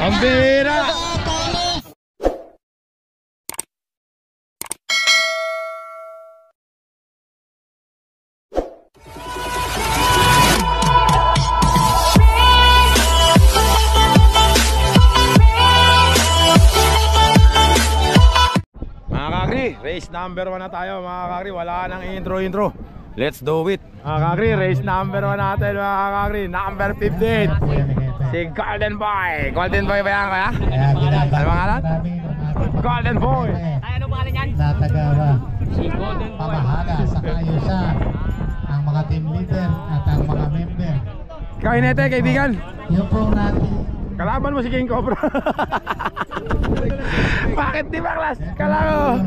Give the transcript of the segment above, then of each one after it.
Pambira! Mga kakri, race number 1 na tayo mga kakri. Wala nang intro. Let's do it. Mga kakri, race number 1 natin mga kakri. Number 15, si Golden Boy. Golden Boy ba yan kaya? Ano pangalan? Golden Boy. Ano pangalan yan? Natagawa Si Golden Boy. pamahala sa kaayusan ang mga team leader at ang mga member. Kainete, kaibigan. Yung po natin Kalaban mo si King Cobra. Bakit di ba Klas? Kala ko.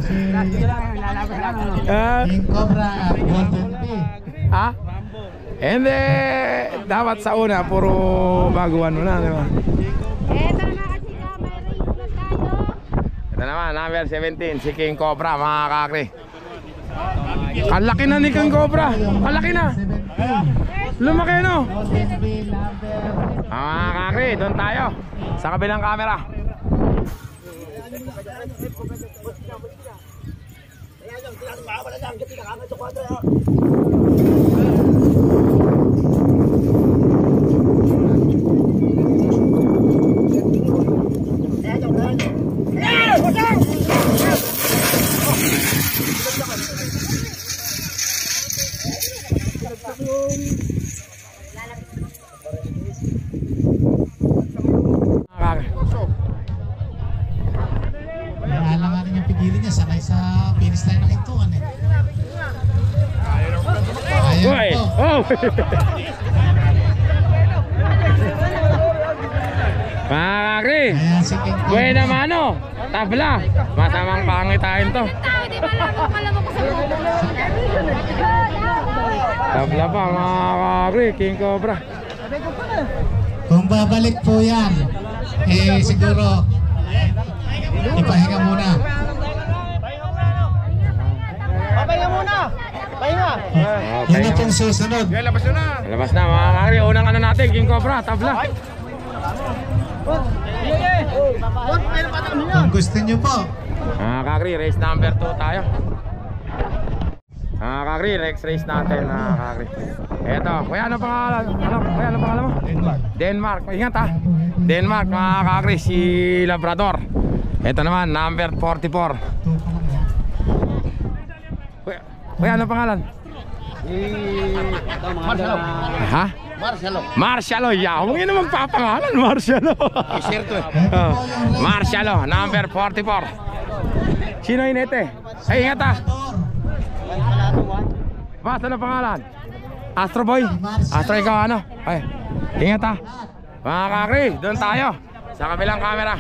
King Cobra at Golden Bee. Ha? Hindi. Dapat sa una, puro baguhan mo na, di ba? Eto na kasi ka, may race na tayo. Ito naman, number 17, si King Cobra, mga kakri. Ang laki na ni King Cobra. Ang laki na. 17. Lumaki no? Golden Bee number. Mga kakri, doon tayo. Sa kabilang camera. Alanganin yung pigilin niya, sanay sa finish line ng hintuan eh. Uy! Ayan po. Oh! Mga kakri, Ayan si King Cobra. buena mano, tabla. Masamang pangitain to. Tao, di ba alam mo ko sa mga. Tabla pa mga kakri, King Cobra. Kung babalik po yan, eh siguro ipahinga muna. Papahinga muna. Pahinga. Yan na pong susunod. Labas na mga kakri, unang ano natin, King Cobra, tabla. Kung gusto nyo po, Mga kakri, race number 2 tayo. Mga kakri, next race natin mga kakri. Eto, kuya ano pangalan? Kuya ano pangalan mo? Denmark. Ingat ha. Denmark mga kakri, si Labrador. Eto naman, number 44. Kuya ano pangalan? Marcelo. Ha? Marcelo. Marcialo, yaw. Huwag yun na magpapangalan, Marcialo. Marcialo, number 44. Sino inete? Ay, ingat ha. Basta na pangalan? Astro Boy? Astro ikaw ano? Ay, ingat ha. Mga kakri, doon tayo. Sa kabilang camera.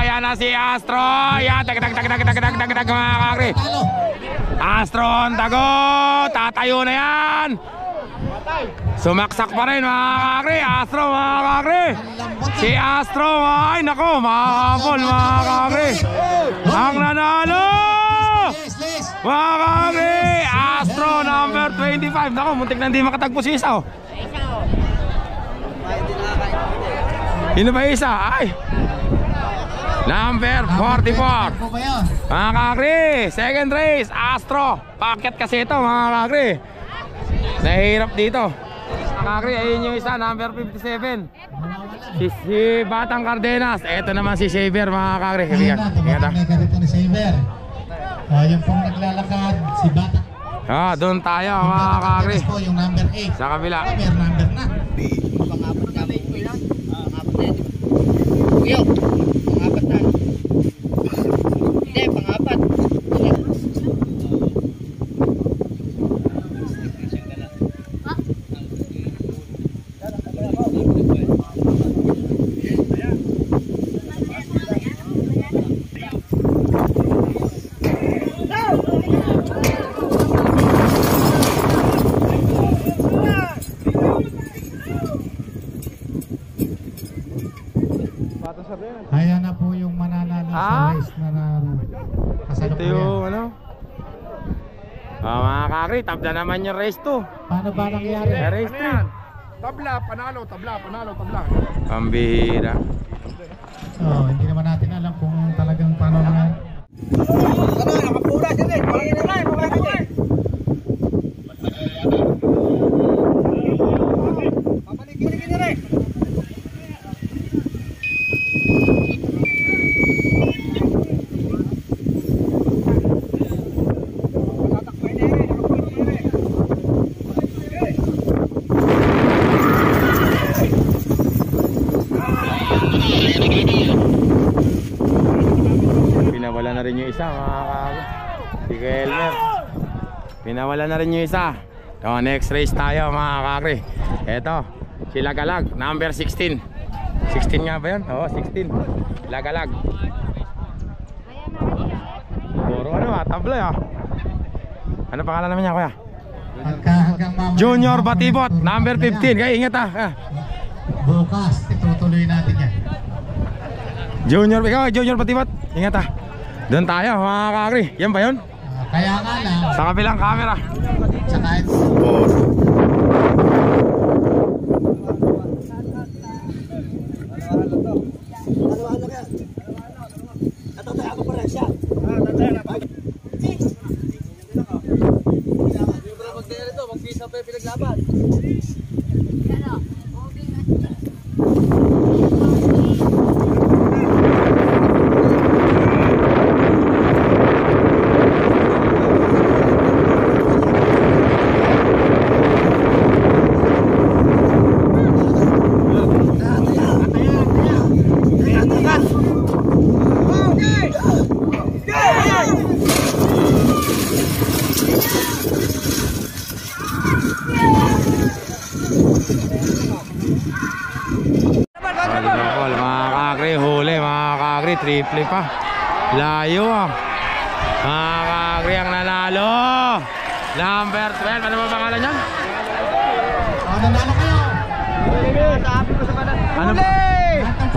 Ayan na si Astro. Ayan, tag mga kakri. Astro on tago. Tatayo na yan. Sumaksak pa rin mga kakri. Astro mga kakri. Si Astro. Ay nako, mahabol mga kakri. Ang nanalo mga kakri, Astro number 25. Nako, muntik na hindi makatagpo si isa. Sino ba isa? Ay, number 44. po ba yun? Mga kakri, second race, Astro. Paket kasi ito mga kakri. Nahihirap dito. Mga kakri, ayun yung isa, number 57. Si Batang Cardenas. Ito naman si Saber mga kakri. Ayan na, tumakang na ganito ni Saber. Yung pong naglalakad, si Bata. Doon tayo mga kakri. Po, yung number 8. Sa kabila. Saber, number na. Yo, pangapat na. Hindi, pangapat. Ayan na po yung mananalo sa race na Ito kasalukuyan. yung ano. Mga kakri, tabla naman yung race 2. Paano ba nangyari? Race 3. Tabla, panalo, tabla. Pambihira. Hindi naman natin alam kung talagang paano nangyari. Pinawala na rin yung isa, mga kakri. Si Kelmer. Pinawala na rin yung isa. So, next race tayo, mga kakri. Eto, si Lagalag, number 16. 16 nga ba yun? Oo, 16. Lagalag. Puro ano tabla Ano pangalan naman niya, kuya? Hanggang mamaya, Junior Batibot, number 15. Kaya ingat Bukas, itutuloy natin yan. Junior, ikaw, Junior Batibot. Ingat Doon tayo, mga kakri. Yan ba yun? Kaya nga lang, Sa kabilang camera. sa kahit mga kakri, huli mga kakri, triple pa. Layo Mga kakri ang nanalo. Number 12, ano ba pangalan niyan? nanalo kayo. Ano ba?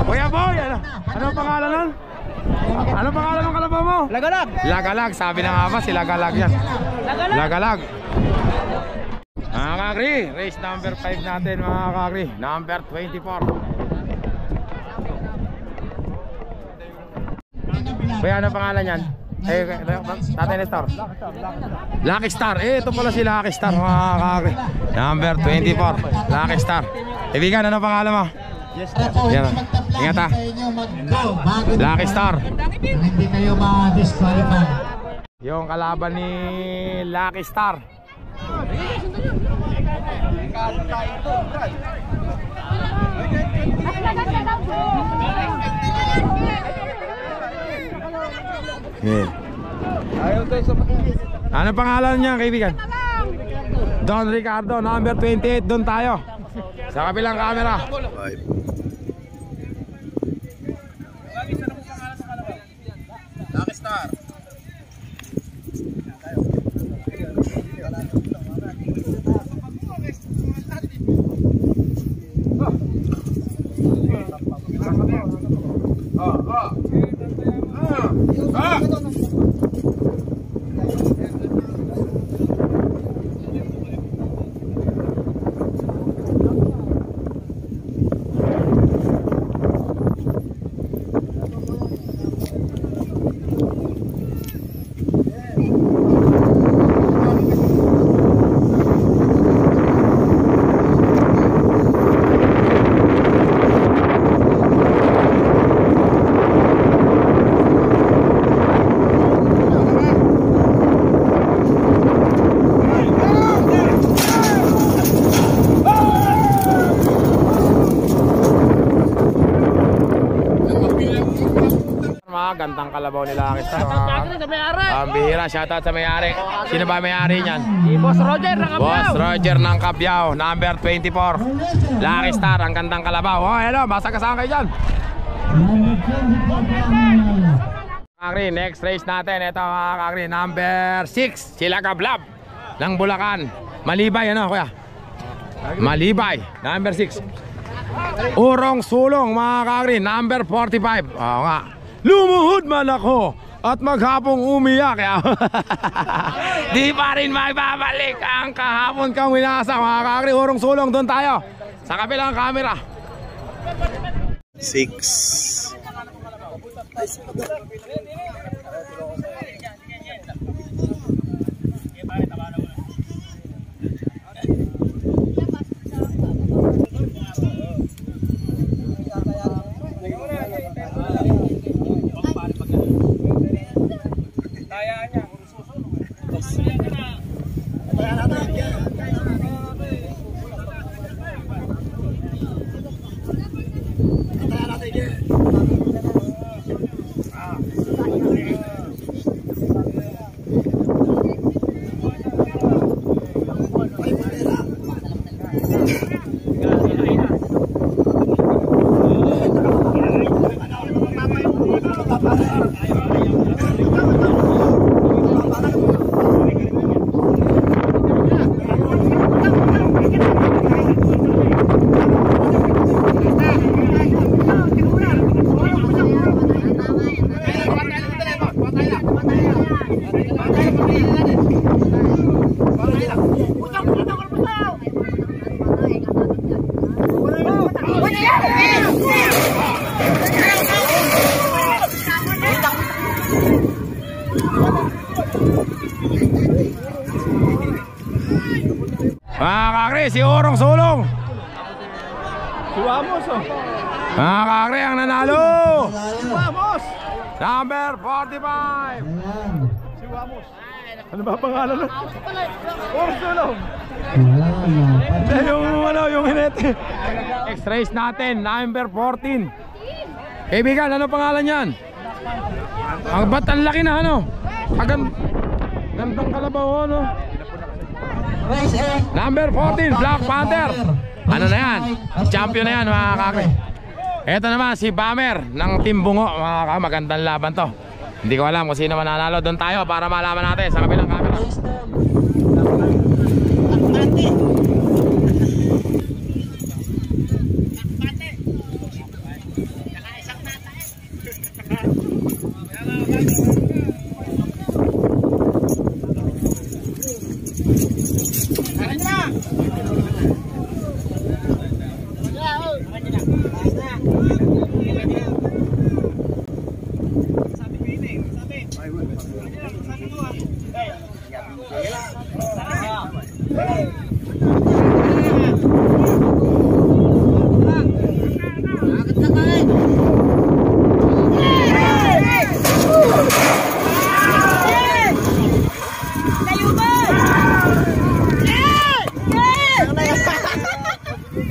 Kuya Boy, ano pangalan nun? Ano pangalan ng kalabaw mo? Lagalag. Lagalag, sabi na nga ba si Lagalag yan. Lagalag. Mga kakri, race number 5 natin mga kakri. Number 24. Kuya, ano pangalan yan? Tatay Nestor. Lucky Star. Ito pala si Lucky Star mga kakri. Number 24. Lucky Star. Ibigan, ano pangalan mo? Yan. Ingat Lucky Star. Hindi kayo ma-disqualify. Yung kalaban ni Lucky Star. Ano pangalan niya, kaibigan? Don Ricardo, number 28. Doon tayo sa kabilang camera. Lucky Star. Gandang kalabaw nila Lucky Star. Ang bihira, shoutout sa may-ari. Sino ba may-ari niyan? Si Boss Roger ng Boss Roger ng Cabiao, number 24. Lucky Star, ang gandang kalabaw. Oh, hello, basta kasama kayo dyan. Kakri, next race natin. Ito mga kakri, number 6. Sila Kablab ng Bulacan. Malibay, ano kuya? Malibay, number 6. Urong Sulong mga kakri, number 45. Oo nga. Lumuhod man ako at maghapong umiyak. Di pa rin magbabalik ang kahapon kang winasak mga kakri. Urong Sulong, doon tayo sa kabilang camera. 6. Mga kakri, si Urong Sulong. Si Wamos, oh. Mga kakri, ang nanalo. Wamos! Number 45. Ayan. Si Wamos. Ano ba pangalan nun? Ursulong. Ayan. Yung hinete. X-race natin, number 14. Kaibigan, ano pangalan yan? Ang ba't ang laki na ano? Gandang kalabaw, ano? Race 8. Number 14, Black Panther. Ano na yan? Champion na yan mga kakri. Ito naman si Bamer ng Team Bungo. Mga kakri, magandang laban to. Hindi ko alam kung sino mananalo. Doon tayo para malaman natin sa kabilang camera.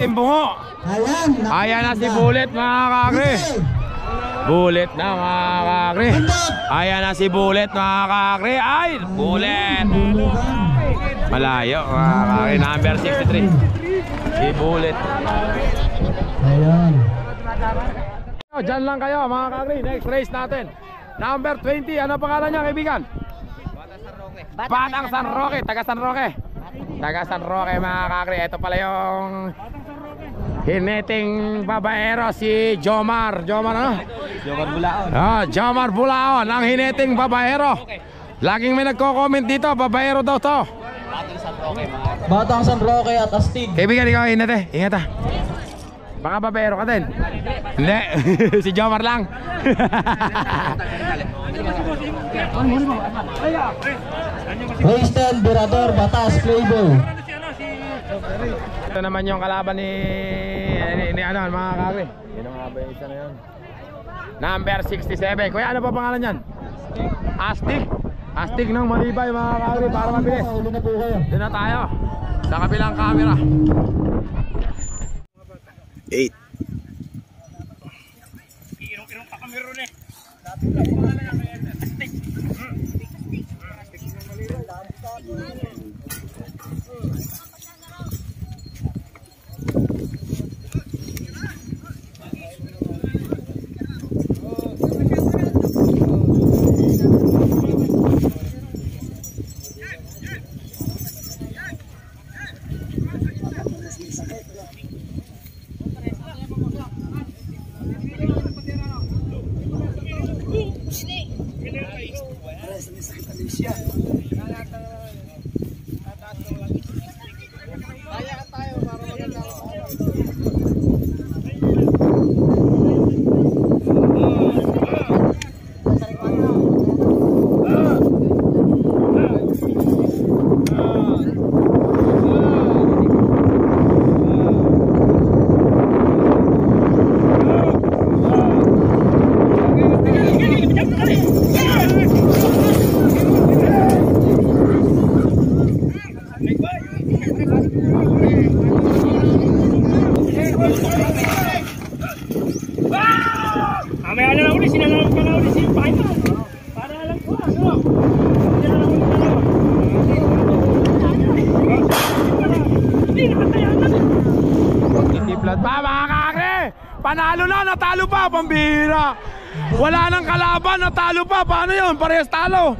Team Bungo. Ayan na si Bullet mga kakri. Bullet na mga kakri. Ayan na si Bullet mga kakri. Ay, Bullet. Malayo mga kakri. Number 63. Si Bullet. Ayan. Diyan lang kayo mga kakri. Next race natin. Number 20. Ano pangalan niya kaibigan? Batang San Roque. Taga San Roque. Taga San Roque mga kakri. Ito pala yung hineting babaero si Jomar. Jomar ano? Jomar Bulaon. Jomar Bulaon. Ang hineting babaero. Laging may nagko-comment dito. Babaero daw to. Batang San Roque at Astig. Kaibigan ikaw ingat ingat ah. Baka babaero ka din. Hindi. Si Jomar lang. Race 10, Berador, Batas, Playboy. Ito naman yung kalaban ni ano mga kakri. Yun ang nga isa na yun. Number 67. Kuya ano pa pangalan yan? Astig. Astig ng Malibay mga kakri para mabilis. Doon na tayo sa kabilang camera. 8. Mamaya na lang ulit, sinalaman ka na ulit si Paito. Para alam ko, ano? Hindi naman tayo natin. Itiplat pa mga kakre. Panalo na, natalo pa, pambihira. Wala nang kalaban, natalo pa. Paano yun? Parehas talo.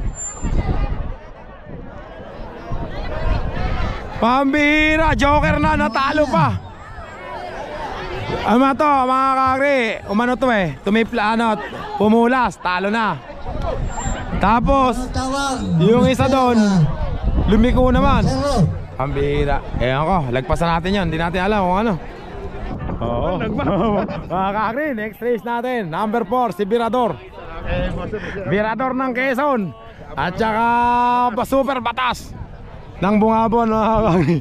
Pambihira, joker na, natalo pa. Ano to mga kakre? Umano to eh, tumipla, ano, pumulas, talo na. Tapos yung isa doon, lumiko naman. Pambihira. Ewan ko, lagpasan natin yan, hindi natin alam kung ano. Oo. Mga kakre, next race natin, number 4, si Virador. Virador ng Quezon. At saka Super Batas ng Bungabon mga kakre.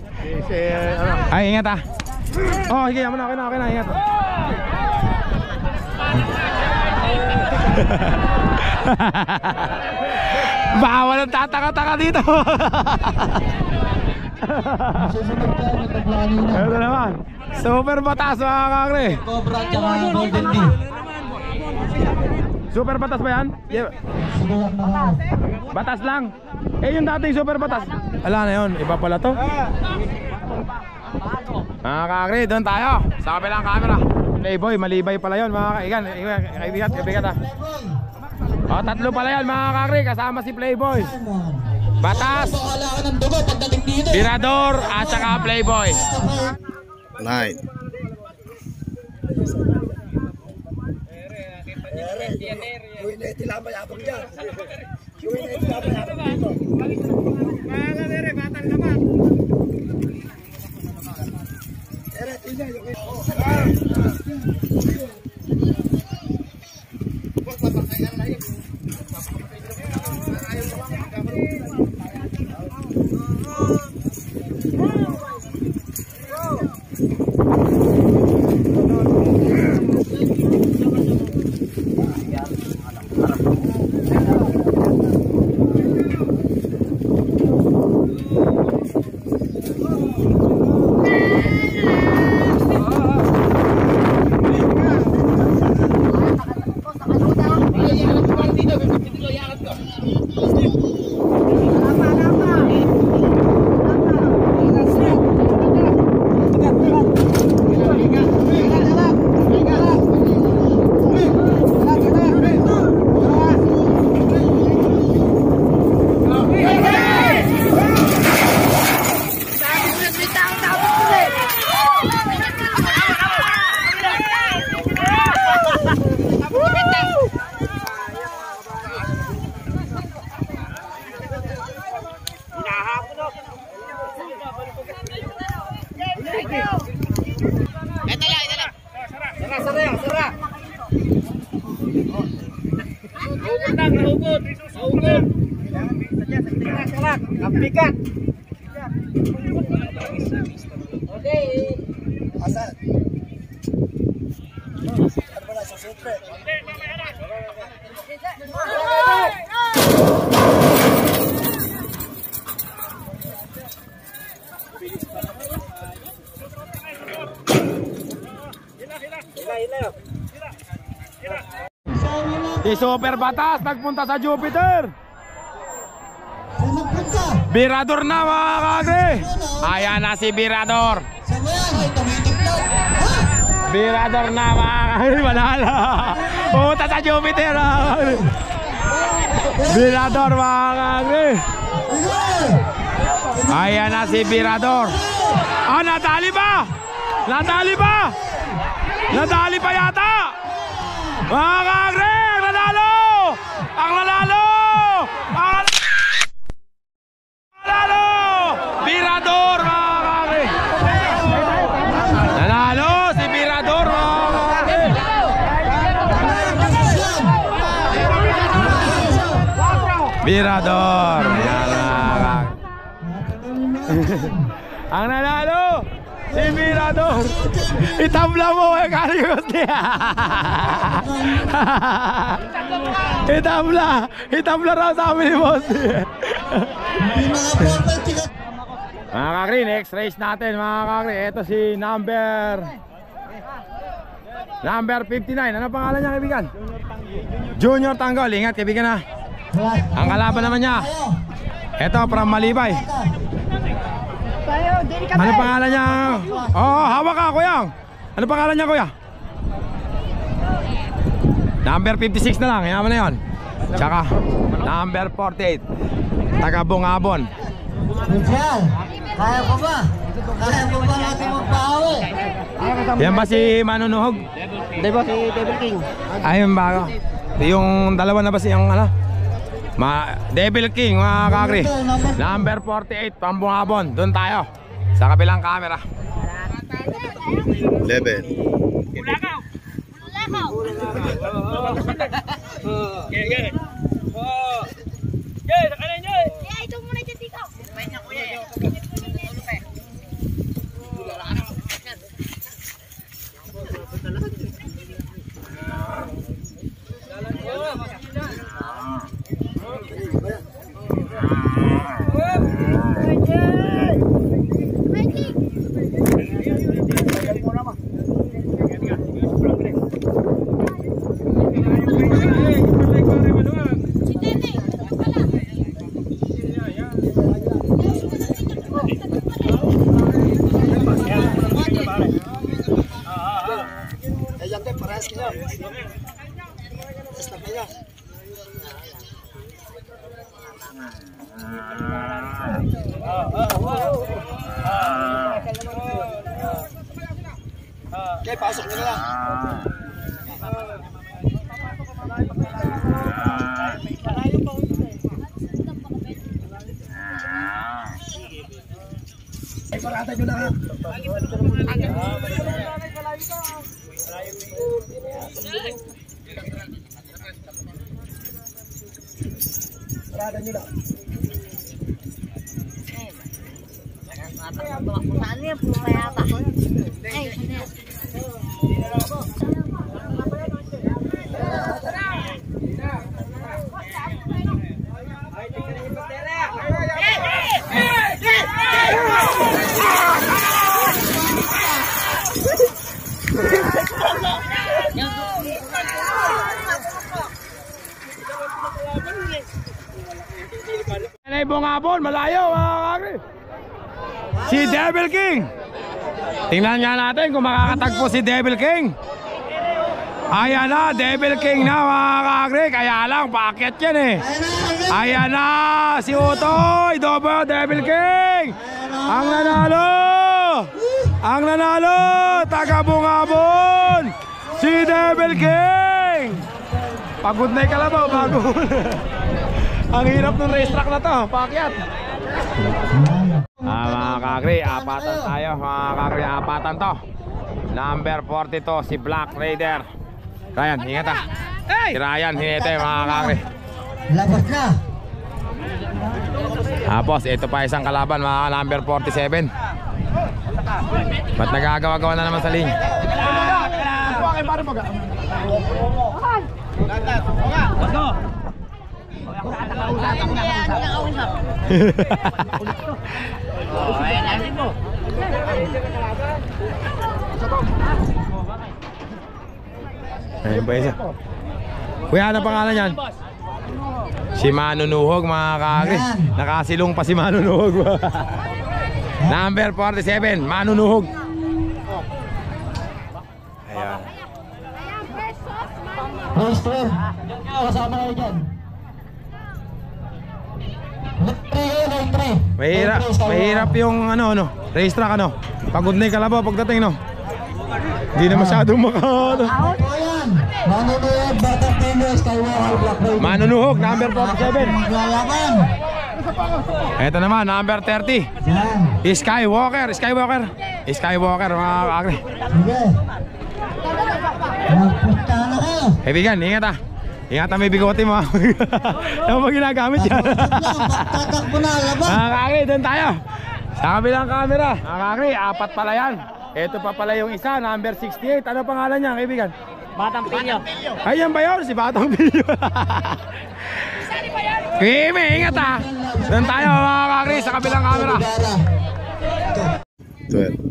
Ay, ingat ah. Oh, sige, okay na, ingat. Bawal ang tataka-taka dito. Ito naman, Super Batas mga kakre. Cobra tsaka Golden D. Super Batas ba yan? Yeah. Batas lang. Eh yung dating Super Batas, ala na yun, iba pala to. Mga kakre, doon tayo sa kabilang camera. Playboy, malibay pala yun mga kaibigan ah. O, tatlo pala yan mga kakre, kasama si Playboy, Batas, Virador at saka Playboy. 9. Si Super Batas nagpunta sa Jupiter. Virador na mga kakre. Ayan na si Virador. Virador na mga kakre. Manala. Pumunta sa Jupiter. Virador mga kakre. Ayan na si Virador. Ah, nadali ba? Nadali ba? Nadali pa yata. Mga kakre, ang nanalo! Ang nanalo! Mirador. Ayan mga ang nanalo si Mirador. Itabla mo kay Karius niya. Itabla raw sa amin ni Boss. Mga kakri, next race natin mga kakri. Ito si number 59. Ano pangalan niya kaibigan? Junior Tanggol. Ingat kaibigan ha. Ang kalaban naman niya, ito from Malibay. Ano pangalan niya? Oh, hawak ka kuya. Ano pangalan niya kuya? Number 56 na lang, yaman na yun. Tsaka number 48, taga Bungabon. Michel, kaya pa ba? Kaya pa ba natin magpahawi? Yan ba si Manunuhog? Hindi ba si Devil King? Ayun ba? Yung dalawa na ba siyang ano? Devil King mga kakri. Number 48 Pambungabon. Doon tayo sa kabilang camera. 11. Ulakaw. Ito muna dyan dito. Okay, pasok nyo na lang. Parata nyo na ha. Parata nyo na. Saan niya po kaya ba? Ay, Ay, Bungabon, malayo mga kakri. Si Devil King. Tingnan nga natin kung makakatagpo si Devil King. Ayan na, Devil King na mga kakri. Kaya lang, bakit yan eh. Ayan na, si Utoy. Double Devil King. Ang nanalo. Ang nanalo, taga Bungabon, si Devil King. Pagod na yung kalabaw, pagod. Ang hirap ng racetrack na to, paakyat. Mga kakri, apatan tayo. Mga kakri, apatan to. Number 42, si Black Raider. Ryan, ingat ha. Si Ryan, hinete mga kakri. Labas na. Tapos, ito pa isang kalaban, mga number 47. Ba't nagagawa-gawa na naman sa linya? Let's go. Ayun ba isa? Kuya, ano pangalan yan? Si Manunuhog mga kakri. Nakasilong pa si Manunuhog. Number 47, Manunuhog. Ayan. Master, kasama kayo dyan. Mahirap yung ano, racetrack ano. Pagod na yung kalabaw pagdating no. Hindi na masyadong Manunuhog, Batang Pino, Skywalker, Black Raider. Manunuhog, number 47. Maglalaban. Ito naman, number 30. Yan. Skywalker mga kakri. Sige. Magpunta na kayo. Kaibigan, ingat ha. Ingatan may bigote mo. Ano ba ginagamit yan? Tatakbo na, labas. Mga kakri, doon tayo. Sa kabilang camera. Mga kakri, 4 pala yan. Ito pa pala yung isa, number 68. Ano pangalan niya, kaibigan? Batang Pilyo. Ayan ba yun? Si Batang Pilyo. Kimi, ingat ha. Doon tayo mga kakri, sa kabilang camera. 12.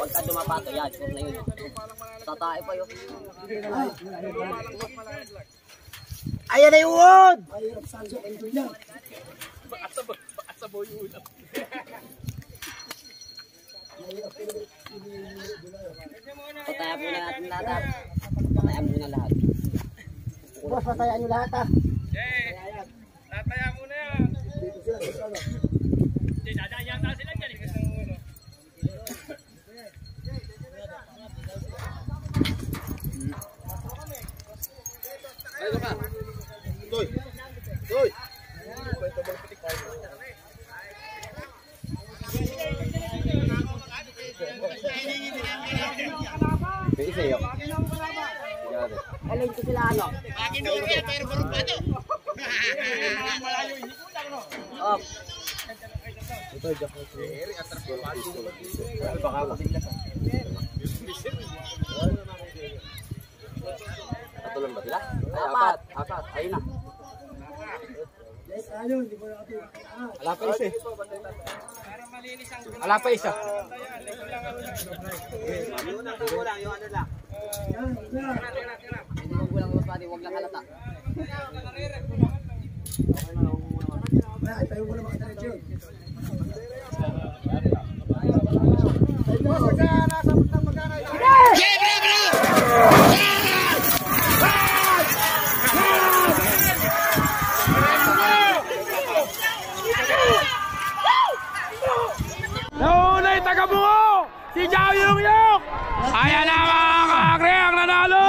Pagka dumapato yan, sure na yun. Tatae pa yun. Ayan na yung wood! Pataya muna natin lahat. Pataya muna lahat. Boss, patayaan nyo lahat ha. Tataya muna yan. Hindi, dadayaan sila dyan. Alin ko sila ano? Up. Patulan ba sila? Ay, apat. Ayun na. Ala pa isa. Ala pa isa. Gulang mas pati, huwag lang halata. Naunay taga-bungo! Si Jao Yung Yok! Ayan na mga kakri, ang nanalo!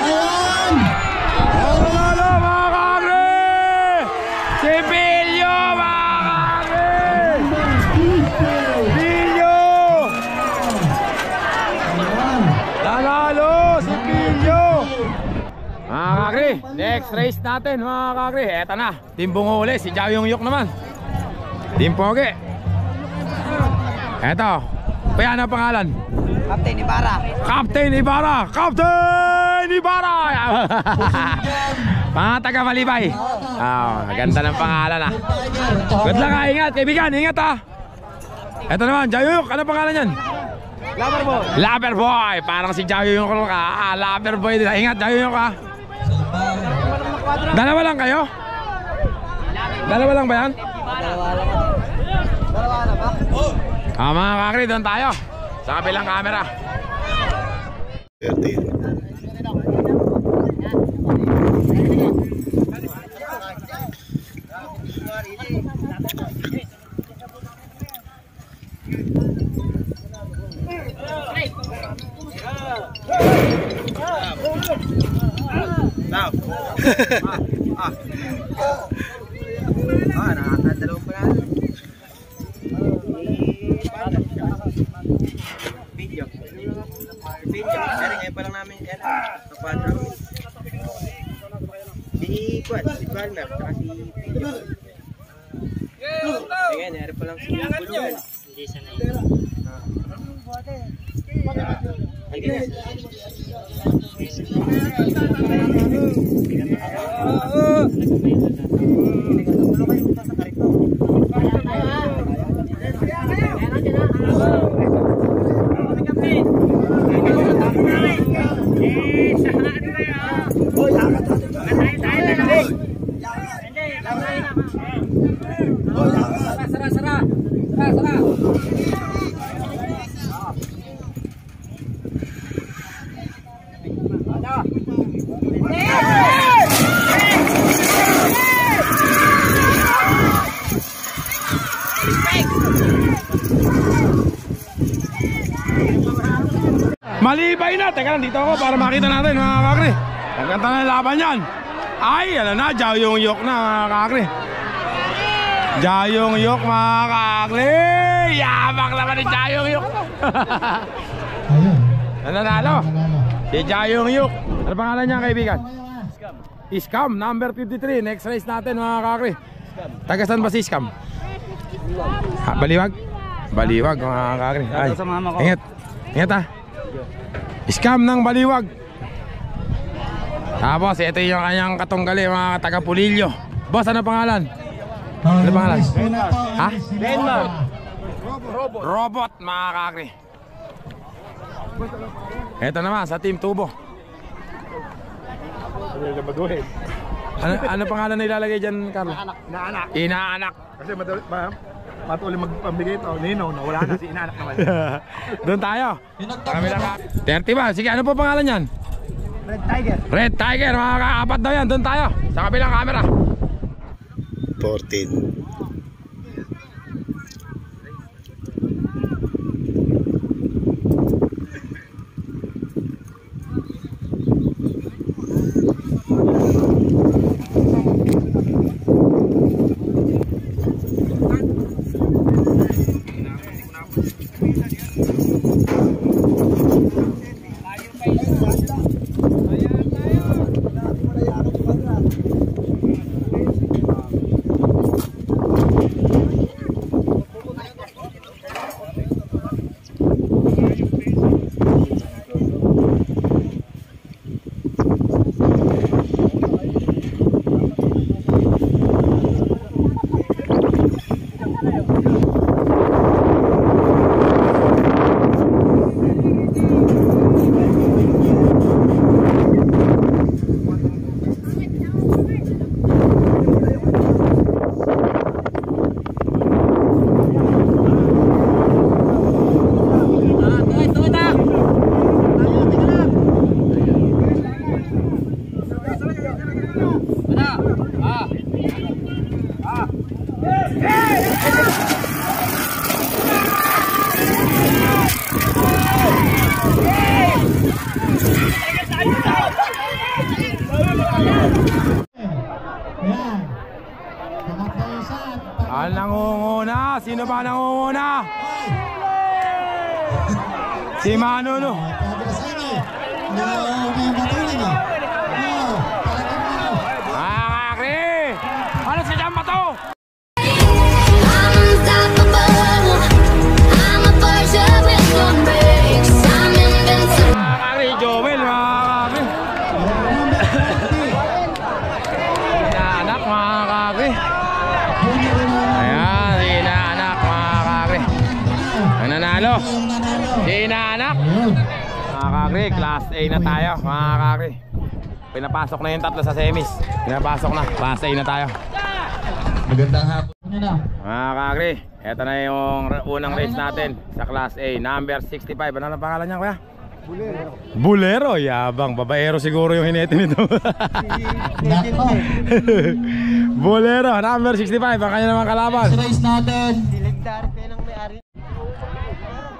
Ayan! Ang nanalo mga kakri! Si Pilyo mga kakri! Pilyo! Nanalo si Pilyo! Mga kakri, next race natin mga kakri. Eto na, Team Bungo ulit, si Jao Yung Yok naman. Team Poge. Eto, kaya ano pangalan? Captain Ibarra. Captain Ibarra! Captain Ibarra! Mga taga Malibay. Ganda ng pangalan ah. Good luck ah, ingat kaibigan, ingat ah. Eto naman, Jayuyuk, ano pangalan yan? Loverboy. Loverboy, parang si Jayuyuk ka. Loverboy din, ingat Jayuyuk ah. Dalawa lang kayo? Dalawa lang ba yan? Dalawa na ba? Mga kakri, doon tayo sa kabilang camera. 13. Nakakadalaw pa yan. Video. Sari ngayon pa lang namin yan. Nakwadro. Si Palmer, saka si Video. Ngayon, nari pa lang si Bulungan. Hindi sanay. Hindi na. Malibay na. Teka lang, dito ako para makita natin mga kakri. Ang ganda na laban yan. Ay, ano na, Jayong Yok na mga kakri. Jayong Yok mga kakri. Yabang naman ni Jayong Yok. Ayun. Nananalo. Si Jayong Yok. Ano pangalan niya kaibigan? Iskam, number 53. Next race natin mga kakri. Tagasan ba si Iskam? Baliwag? Baliwag mga kakri. Ay, ingat. Ingat ha. Iskam ng Baliwag. Tapos ito yung kanyang katunggali mga taga Pulillo. Boss, ano pangalan? Ano pangalan? Ha? Robot mga kakri. Ito naman sa Team Tubo. Ano pangalan na ilalagay dyan, Carlo? Inaanak. Inaanak. Kasi matuloy magpambigay ito. Nino, wala na si inaanak naman. Doon tayo. Kami lang. 30 ba? Sige, ano po pangalan yan? Red Tiger. Red Tiger, mga kaapat daw yan. Doon tayo. Sa kabilang camera. 14. Ang nangunguna, sino ba nangunguna? Si Manolo. Kakri! Ano si Jamba to? Kakri, Joel, kakri. Inaanak mga kakri. Ayan, inaanak mga kakri. Ang nanalo. Inaanak. Mga kakri, class A na tayo mga kakri. Pinapasok na yung tatlo sa semis. Pinapasok na, class A na tayo. Magandang hapon. Mga kakri, eto na yung unang race natin sa class A, number 65. Ano ang pangalan niya kuya? Bulero. Bulero, yabang babaero siguro yung hinete nito. Bulero, number 65, ang kanya naman kalaban. Race natin.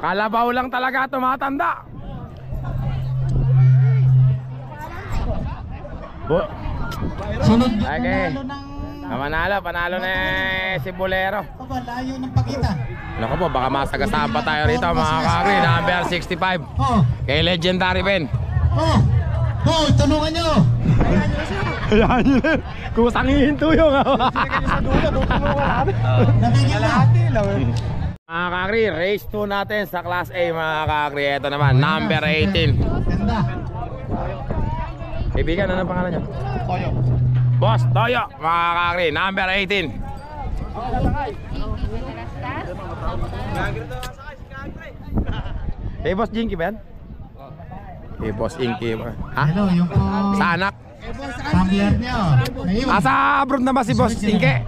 Kalabaw lang talaga, tumatanda. Sunod Okay. Panalo na si Bulero. layo ng pagitan. Ano ko po, baka masagasaan pa tayo rito mga kakri, number 65. Kay Legendary Ben. Tanungan nyo. Ayan yun. Kusang hihinto yung mga kakri, race 2 natin sa class A mga kakri. Ito naman, number 18. Ganda. Kaibigan, ano pangalan niya? Toyo. Boss Toyo, mga kakri, number 18. Hey Boss Jinky ba yan? Hey Boss Inky ba? Ha? Hello, yung po. Sa anak? Tumbler niyo. Sa abroad na ba si Boss Inky?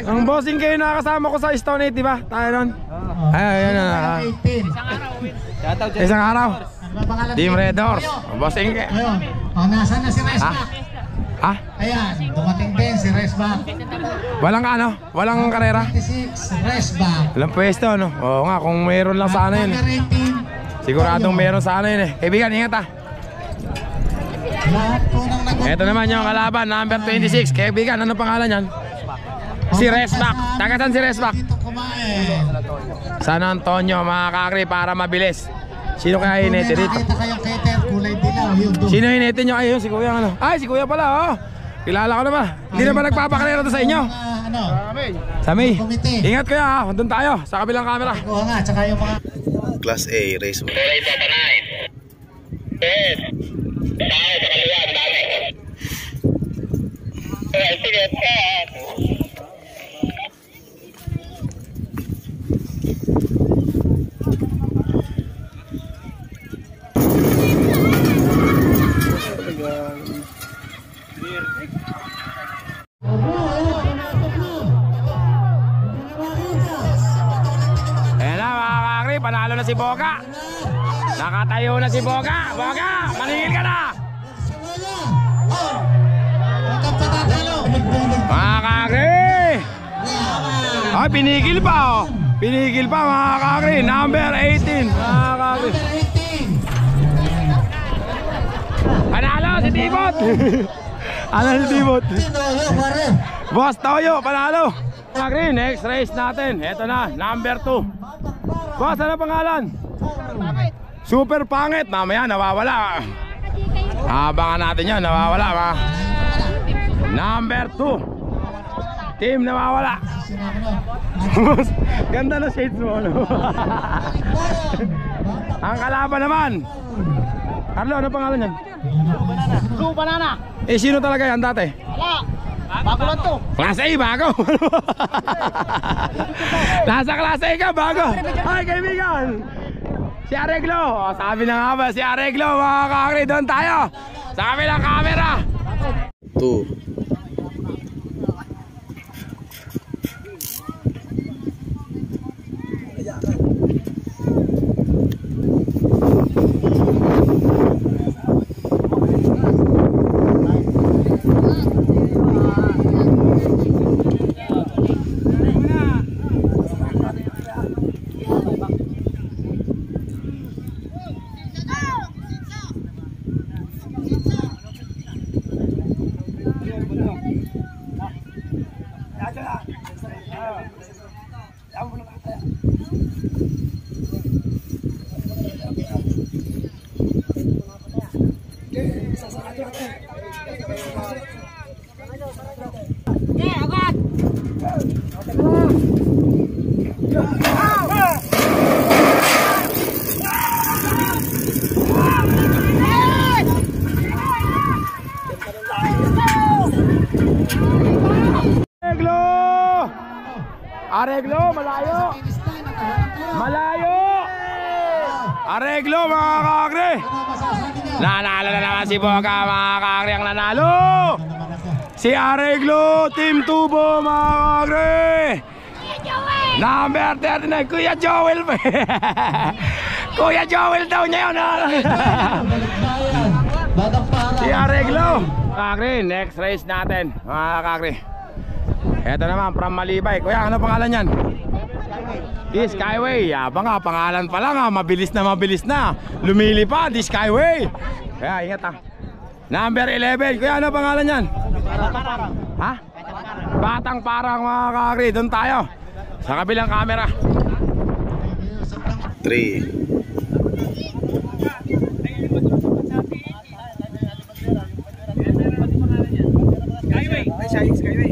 Ang Boss Inky yung nakasama ko sa Stone 8, di ba? Tayo nun? Ay, ayan na. 18. Isang araw. Ano ba pangalan? Team Red Horse. Boss Inky. Ayun. Nasaan na si Resback? Ha? Ayan, dumating din si Resback. Walang ano? Walang karera? 26, Resback. Walang pwesto, no? Oo nga, kung mayroon lang sana yun. Number 18. Si Siguradong meron sa ano yun eh. Kaibigan, ingat ah. Lahat po ng nag- Ito naman yung kalaban, number 26. Kaibigan, ano pangalan yan? Si Resmac. Tagasan si Resmac. Dito kumain. San Antonio, mga kakri, para mabilis. Sino kaya hinete dito? Nakita kayong cater, kulay dilaw. Yung doon. Sino hinete nyo? Ayun, si Kuya ano? Ay, si Kuya pala, oh. Kilala ko naman. Hindi naman nagpapakarera to sa inyo. Ano? Sa May. Komite. Ingat kuya, ah. Doon tayo, sa kabilang camera. Kuha nga, tsaka yung mga... Class A race 1. Ayan na mga kakri, panalo na si Boga. Nakatayo na si Boga. Boga, maningil ka na. Mga kakri. Ay, pinigil pa oh. Pinigil pa mga kakri. Number 18. Mga kakri. Panalo si Tibot. Ano si Tibot? Boss Toyo, panalo. Kakri, next race natin. Ito na, number 2. Boss, ano pangalan? Super pangit. Mamaya nawawala. Abangan natin yan, nawawala ba? Number 2. Team nawawala. Boss, ganda na shades mo ano? Ang kalaban naman Carlo, ano pangalan yan? Blue Banana. Eh, sino talaga yan dati? Wala. Bago lang to. Class A, bago. Nasa Class A ka, bago. Ay, kaibigan, si Areglo. O, sabi na nga ba, si Areglo. Mga kakri, doon tayo sa kabilang camera. 2. Areglo, malayo. Malayo. Areglo, mga kakri. Nanalo na naman si Boga, mga kakri, ang nanalo. Si Areglo, Team Tubo, mga kakri. Number 39, Kuya Joel. Kuya Joel daw niya yun. Si Areglo. Kakri, next race natin, mga kakri. Eto naman, from Malibay. Kuya, ano pangalan yan? Di Skyway. Yabang nga, pangalan pa lang ha. Mabilis na. Lumilipad, Di Skyway. Kaya ingat ha. Number 11. Kuya, ano pangalan yan? Ha? Batang Parang, mga kakri. Doon tayo sa kabilang camera. 3. Skyway. Ay, siya yung Skyway.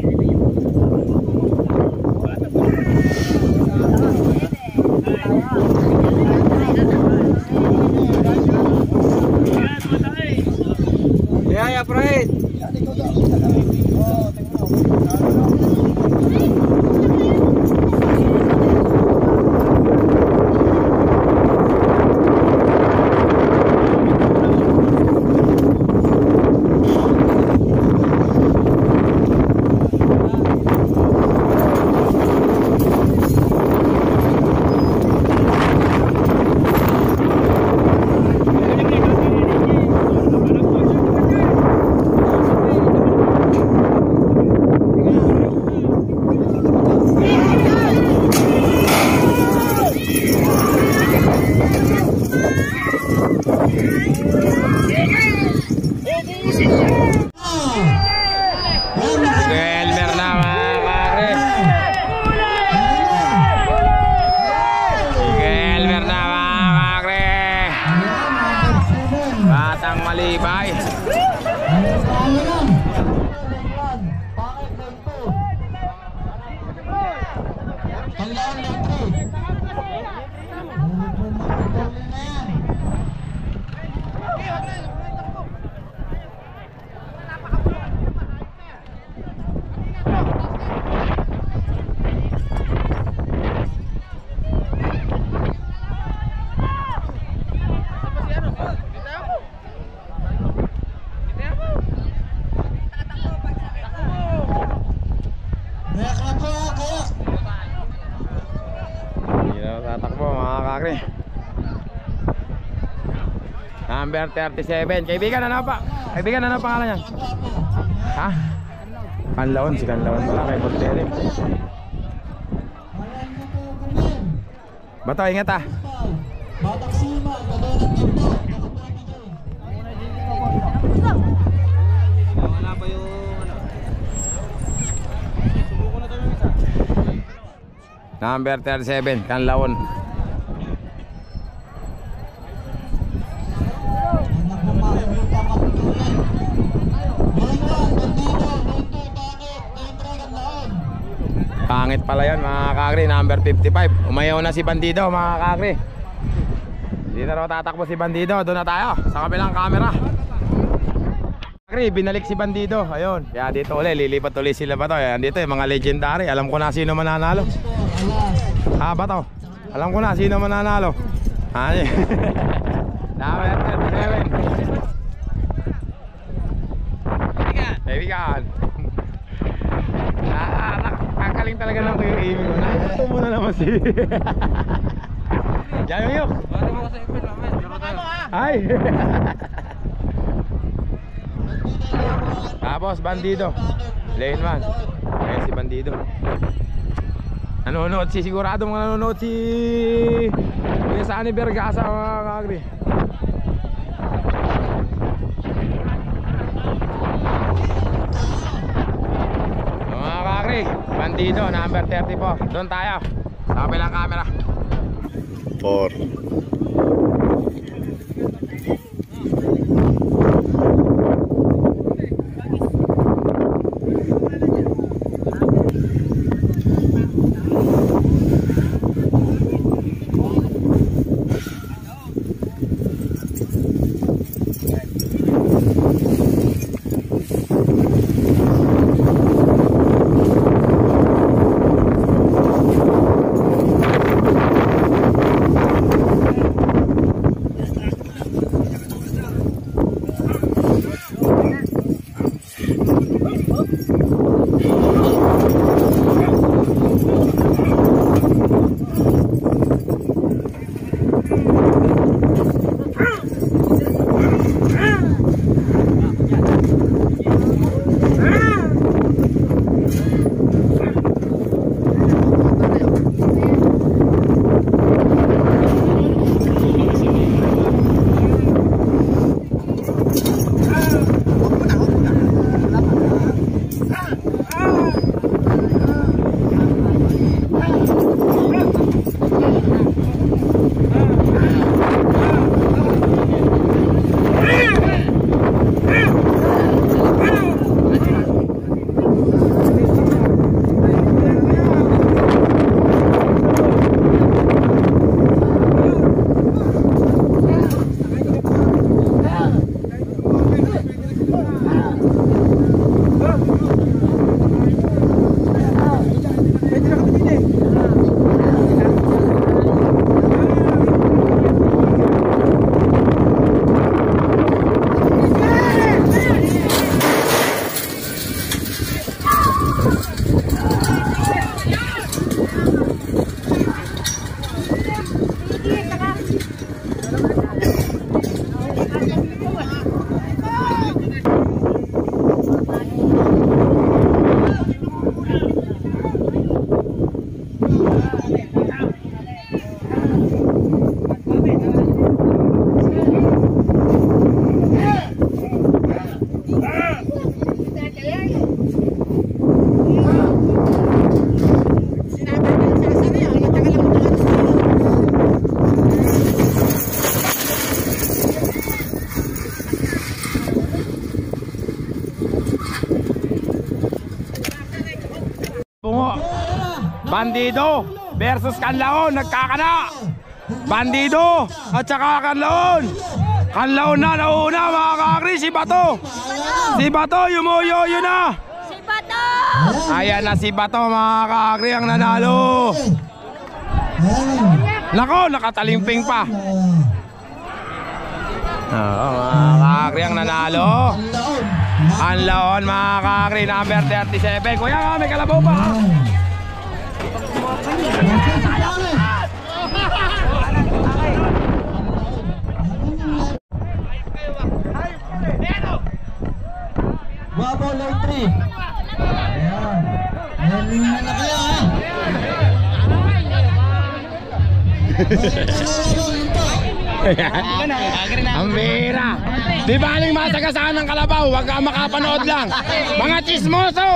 Yeah, Fred. Tibay. Ang talo lang. Pangit ng 2. Kailangan ng 3. Hindi na tatakbo mga kakri. Number 37. Kaibigan, ano pa? Kaibigan, ano pangalan niyan? Ha? Kanlaon, si Kanlaon pala kay Bordelli. Bato, ingat ah. Batak Sima, gano'n ang ganda. Wala pa yung ano. Subukan na tayo yung isa. Number 37, Kanlaon. Pangit pala yan mga kakri, number 55. Umayaw na si Bandido mga kakri. Hindi na raw tatakbo si Bandido. Doon na tayo sa kabilang camera. Kakri, binalik si Bandido. Ayun, kaya dito ulit, lilipat ulit sila ba to. Ayan, dito yung mga legendary. Alam ko na sino mananalo. Ah, ba to? Alam ko na sino mananalo. Ay. Number 37. Kaibigan. Kakaling talaga lang ko yung aiming ko. Nakito mo na naman si Jayong yuk. Bati mo kasi ipin namin. Ay. Tapos Bandido, lane man. Ayan si Bandido. Nanonood si, sigurado mga nanonood si Sani Bergasa mga kakri. Mga kakri, Bandido, number 34. Doon tayo sa kabilang camera. 4. Bandido versus Kanlaon, nagkakana. Bandido at saka Kanlaon. Kanlaon na nauna mga kakri, si Bato. Si Bato, yumuyoyo na. Si Bato! Ayan na si Bato mga kakri ang nanalo. Nako, nakatalimping pa. Mga kakri ang nanalo. Kanlaon mga kakri, number 37. Kuya, may kalabaw pa. Wabo, low 3. Ayan. Ayan na kayo ha. Ang bira. Di baling masagasaan ng kalabaw, wag ka makapanood lang. Mga chismoso.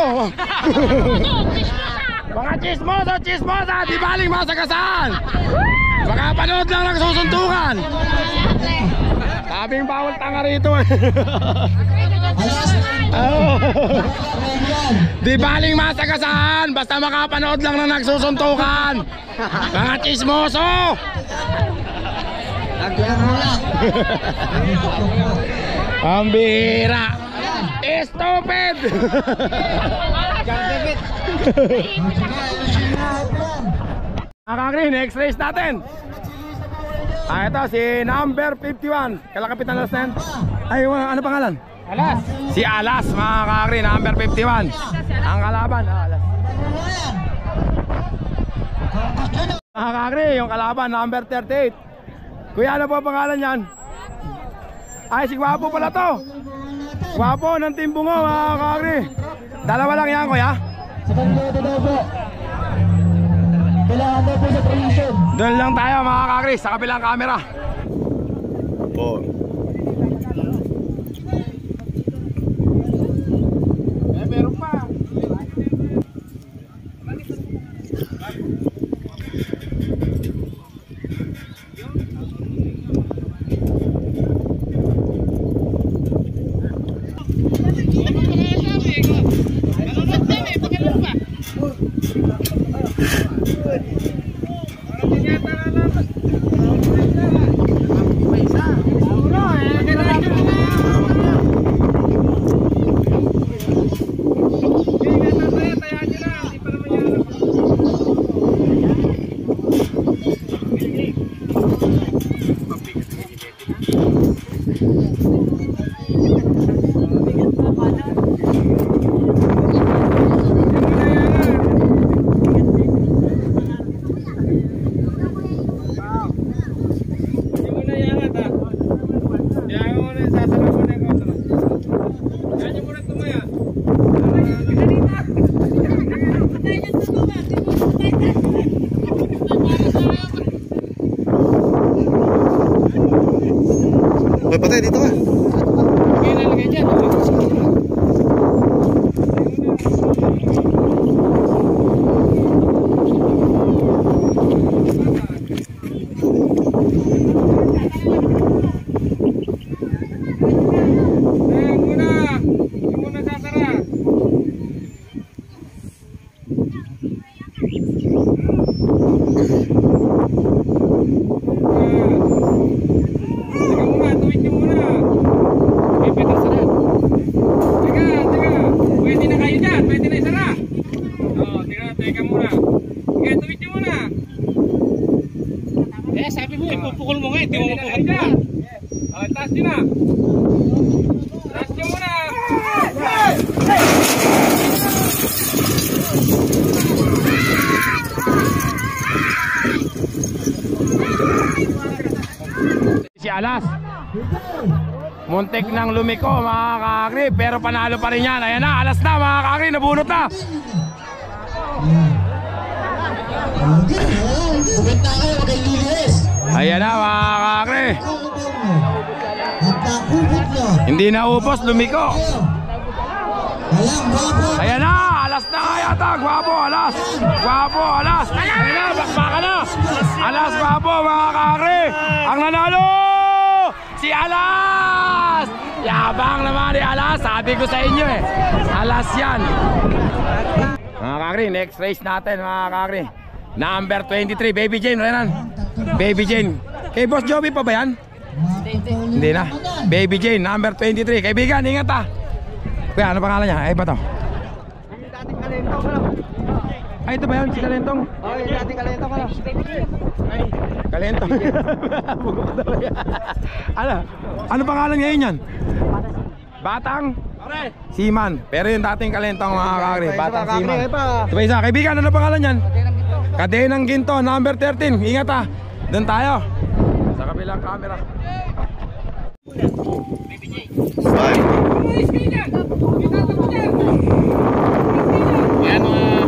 Mga chismoso, chismosa, di baling masagasaan. Makapanood lang ng susuntukan. Sabing bawal tanga rito eh. Di baling masagasaan, basta makapanood lang ng nagsusuntukan. Mga chismoso. Ang bira. Stupid. Kakakri, next race natin. Ito si number 51. Kalakapitan last name. Ay, ano pangalan? Alas. Si Alas, mga kakakri, number 51. Ang kalaban, Alas. Mga kakakri, yung kalaban, number 38. Kuya, ano po pangalan yan? Ay, si Gwapo pala to. Gwapo ng Timbungo, mga kakakri. Dalawa lang yan, kuya. Sa kanila daw po. Kailangan daw po sa provision. Doon lang tayo mga kakri, sa kabilang camera. Po. Meron pa. Hoy, patay dito ka. Pukul mo nga, hindi mo mapukul. Taas nyo na. Taas nyo muna. Si Alas. Muntik nang lumiko mga kakri, pero panalo pa rin yan. Ayan na, Alas na mga kakri, nabunot na. Bukit na kayo, wag kayong liliis. Ayan na mga kakri. At nakubot nyo. Hindi na upos, lumiko. Alam, Gwapo. Ayan na, Alas na nga yata. Gwapo, Alas. Gwapo, Alas. Ayan na, bakbaka na. Alas, Gwapo mga kakri. Ang nanalo, si Alas. Yabang naman ni Alas. Sabi ko sa inyo eh, Alas yan. Mga kakri, next race natin mga kakri. Number 23, Baby Jane, Renan. Baby Jane. Kay Boss Joby pa ba yan? Hindi na. Baby Jane, number 23. Kaibigan, ingat ah. Kuya, ano pangalan niya? Ay, ba to? Ay, ito ba yun? Si Kalentong? Oo, yung dating kalento ko lang. Kalentong. Ano pangalan ngayon yan? Batang? Siman. Pero yung dating Kalentong mga kakri. Batang Siman. Ito ba isa? Kaibigan, ano pangalan yan? Kadenang Ginto, number 13. Ingat ah. Doon tayo. Sa kabilang camera. 5. Yan mga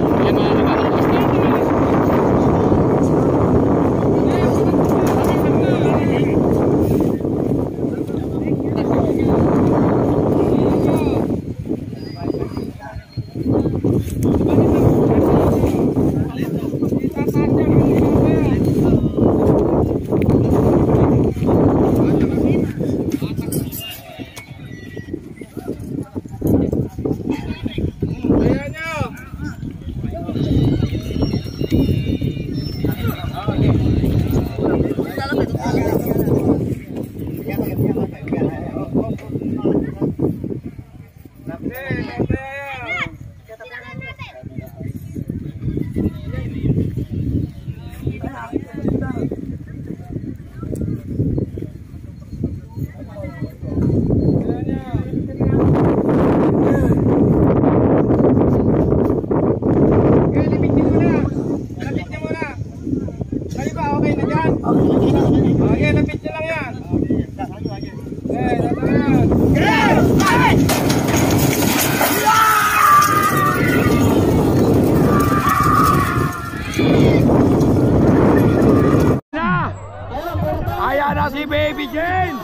Ayan na si Baby Jane.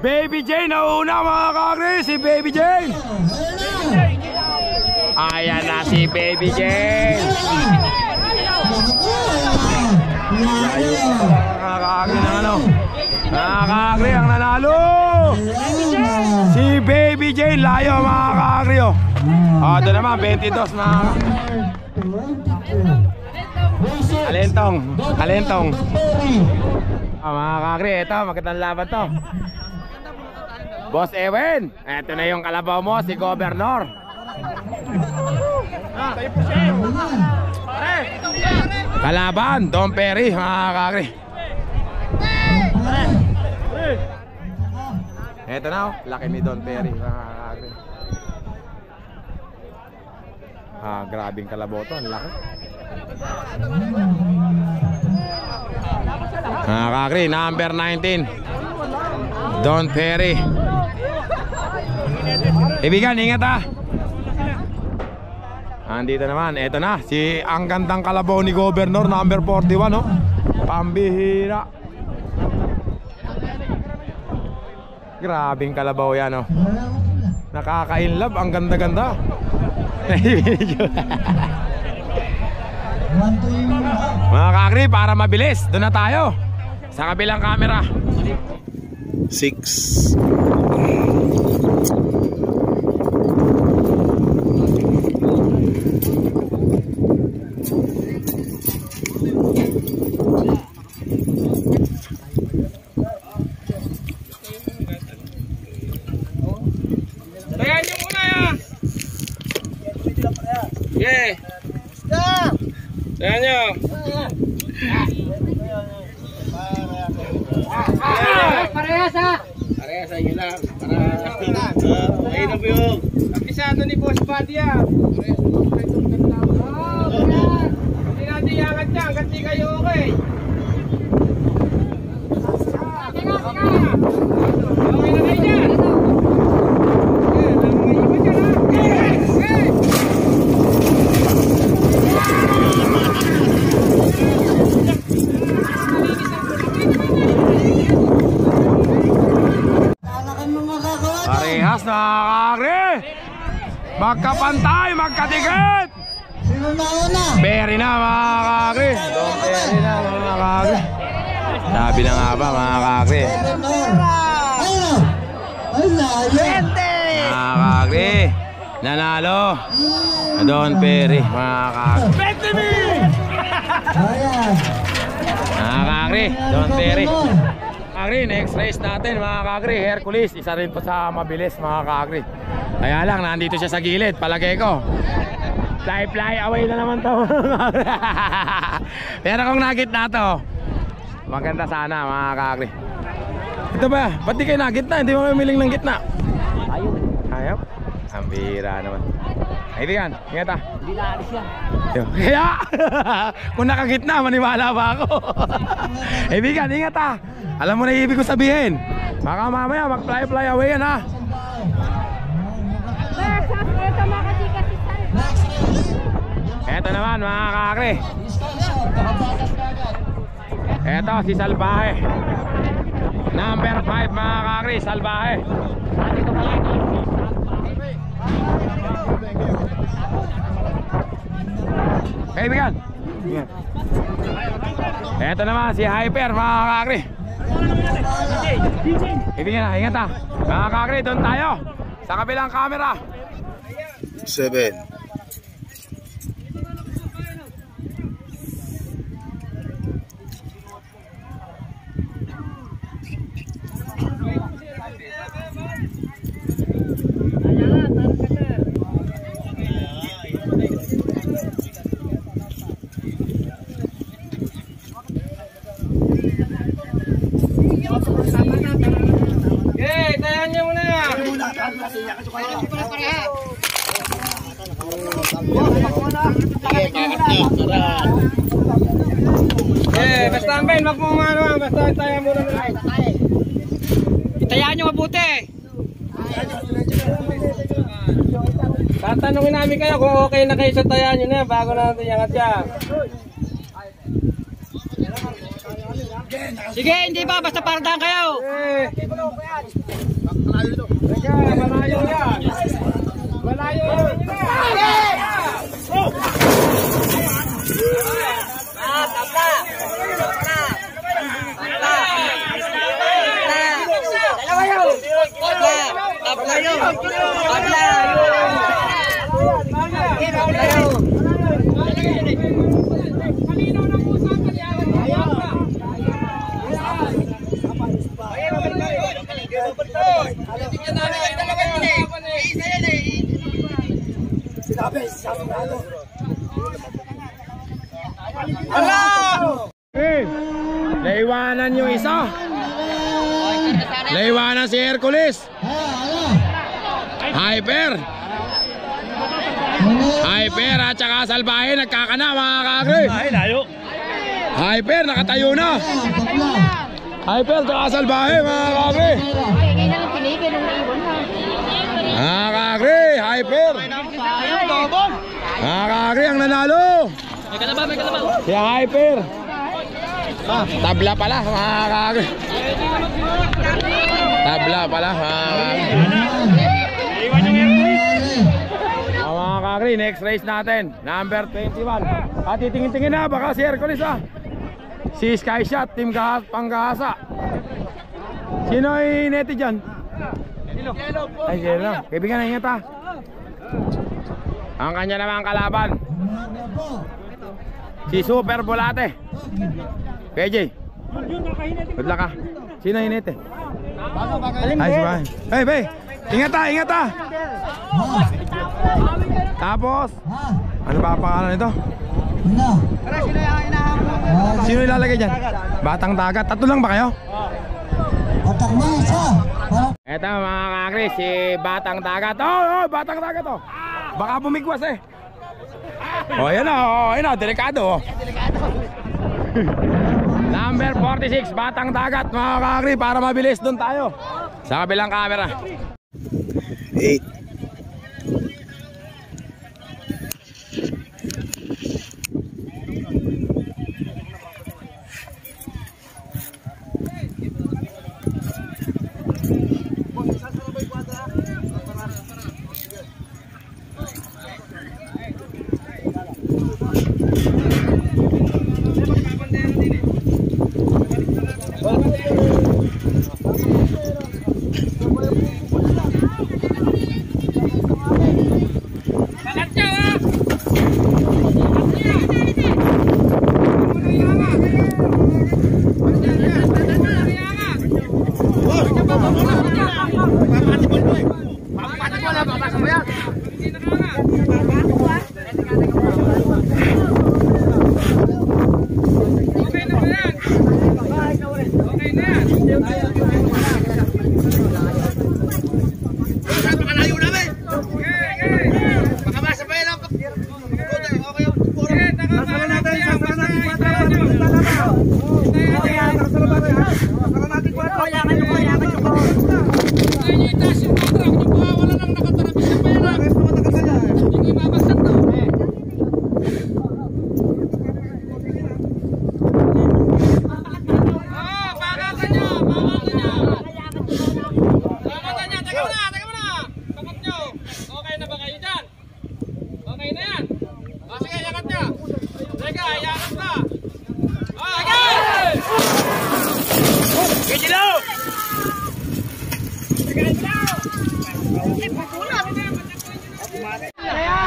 Baby Jane nauna mga kakri. Si Baby Jane. Ayan na si Baby Jane. Mga kakri ng ano. Mga kakri ang nanalo. Si Baby Jane. Layo mga kakri. Ito naman 22 mga Kalentong. Mga kakri, ito, magandang laban to. Boss Ewen, ito na yung kalabaw mo, si Governor. Kalaban, Don Perry, mga kakri. Ito na, laki ni Don Perry, mga kakri. Grabing kalabaw to, ang laki. Mga kakri, number 19 Don Perry. Ibigan, ingat ah. Andito naman, eto na ang gandang kalabaw ni Governor, number 41 no? Pambihira. Grabing kalabaw yan no? Nakaka-inlove, ang ganda-ganda. Mga kakri, para mabilis, doon na tayo sa kabilang camera. 6. Tayan nyo muna yan. Yeah. Tayan nyo. Parehas ha! Parehas sa inyo lang. Ayun na po yung kapisado ni Boss Buddy ah. Hindi natin iangat dyan kasi kayo okay. Okay na kayo dyan. Parehas na kakri. Magkapantay, magkatikit. Sino na una? Perry na mga kakri. Don Perry na mga kakri. Sabi na nga ba mga kakri. Ayun! Ay, layo! Mga kakri. nanalo. Don Perry, mga kakri. Ayan. Mga kakri, Don Perry. Kakri, next race natin mga kakri, Hercules. Isa rin po sa mabilis mga kakri. Kaya lang, nandito siya sa gilid, palagay ko. Fly away na naman to. Pero kung nagitna to, maganda sana mga kakri. Ito ba? Ba't di kayo nagitna? Hindi mo kamiling ng gitna. Ayaw. Ang bira naman. Kaibigan, ingat ah. Hindi naalis yan. Kaya kung nakagitna, maniwala ba ako? Kaibigan, ingat ah. Alam mo na ibig ko sabihin. Baka mamaya mag-fly away yan ha. Ito mga kachika si Sal. Eto naman mga kakri. Eto si Salbahe. Number 5 mga kakri, Salbahe. Kaibigan. Eto naman si Hyper mga kakri. Kaibigan, ingat ah. Mga kakri, doon tayo sa kabilang camera. 7. Basta ang Ben, wag mo ano, basta tayo muna na lang. Itayaan nyo mabuti. Tatanungin namin kayo kung okay na kayo sa tayaan nyo na bago natin iangat yan. Sige, hindi ba? Basta pardahan kayo. Malayo yan. Malayo yan. Naiwanan yung isa. Naiwanan si Hercules. Hyper at saka Salbahe nagkakana mga kakri. Hyper nakatayo na. Hyper at saka Salbahe mga kakri. Mga kakri, Hyper. Mga kakri ang nanalo. May kalabaw. Si Hyper. Tabla pala mga kakri. Tabla pala mga kakri. Mga kakri, next race natin, number 21. At titingin-tingin na, baka si Hercules ah. Si Skyshot, team Panggahasa. Sino ay neti dyan? Ay, Yelo. Kaibigan, ingat ah. Ang kanya naman kalaban, si Super Bolate. PJ, good luck ah. Sino hinete? Ay, siya. Hey, bay. Ingat ah. Tapos, ano ba ang pangalan nito? Sino ilalagay dyan? Batang Dagat. Tatlo lang ba kayo? Batang mo isa. Eto mga kakri, si Batang Dagat. Oh, Batang Dagat oh. Baka bumigwas eh. Oh, yan na, delikado. Number 46, Batang Dagat mga kakri, para mabilis doon tayo sa kabilang camera. 8.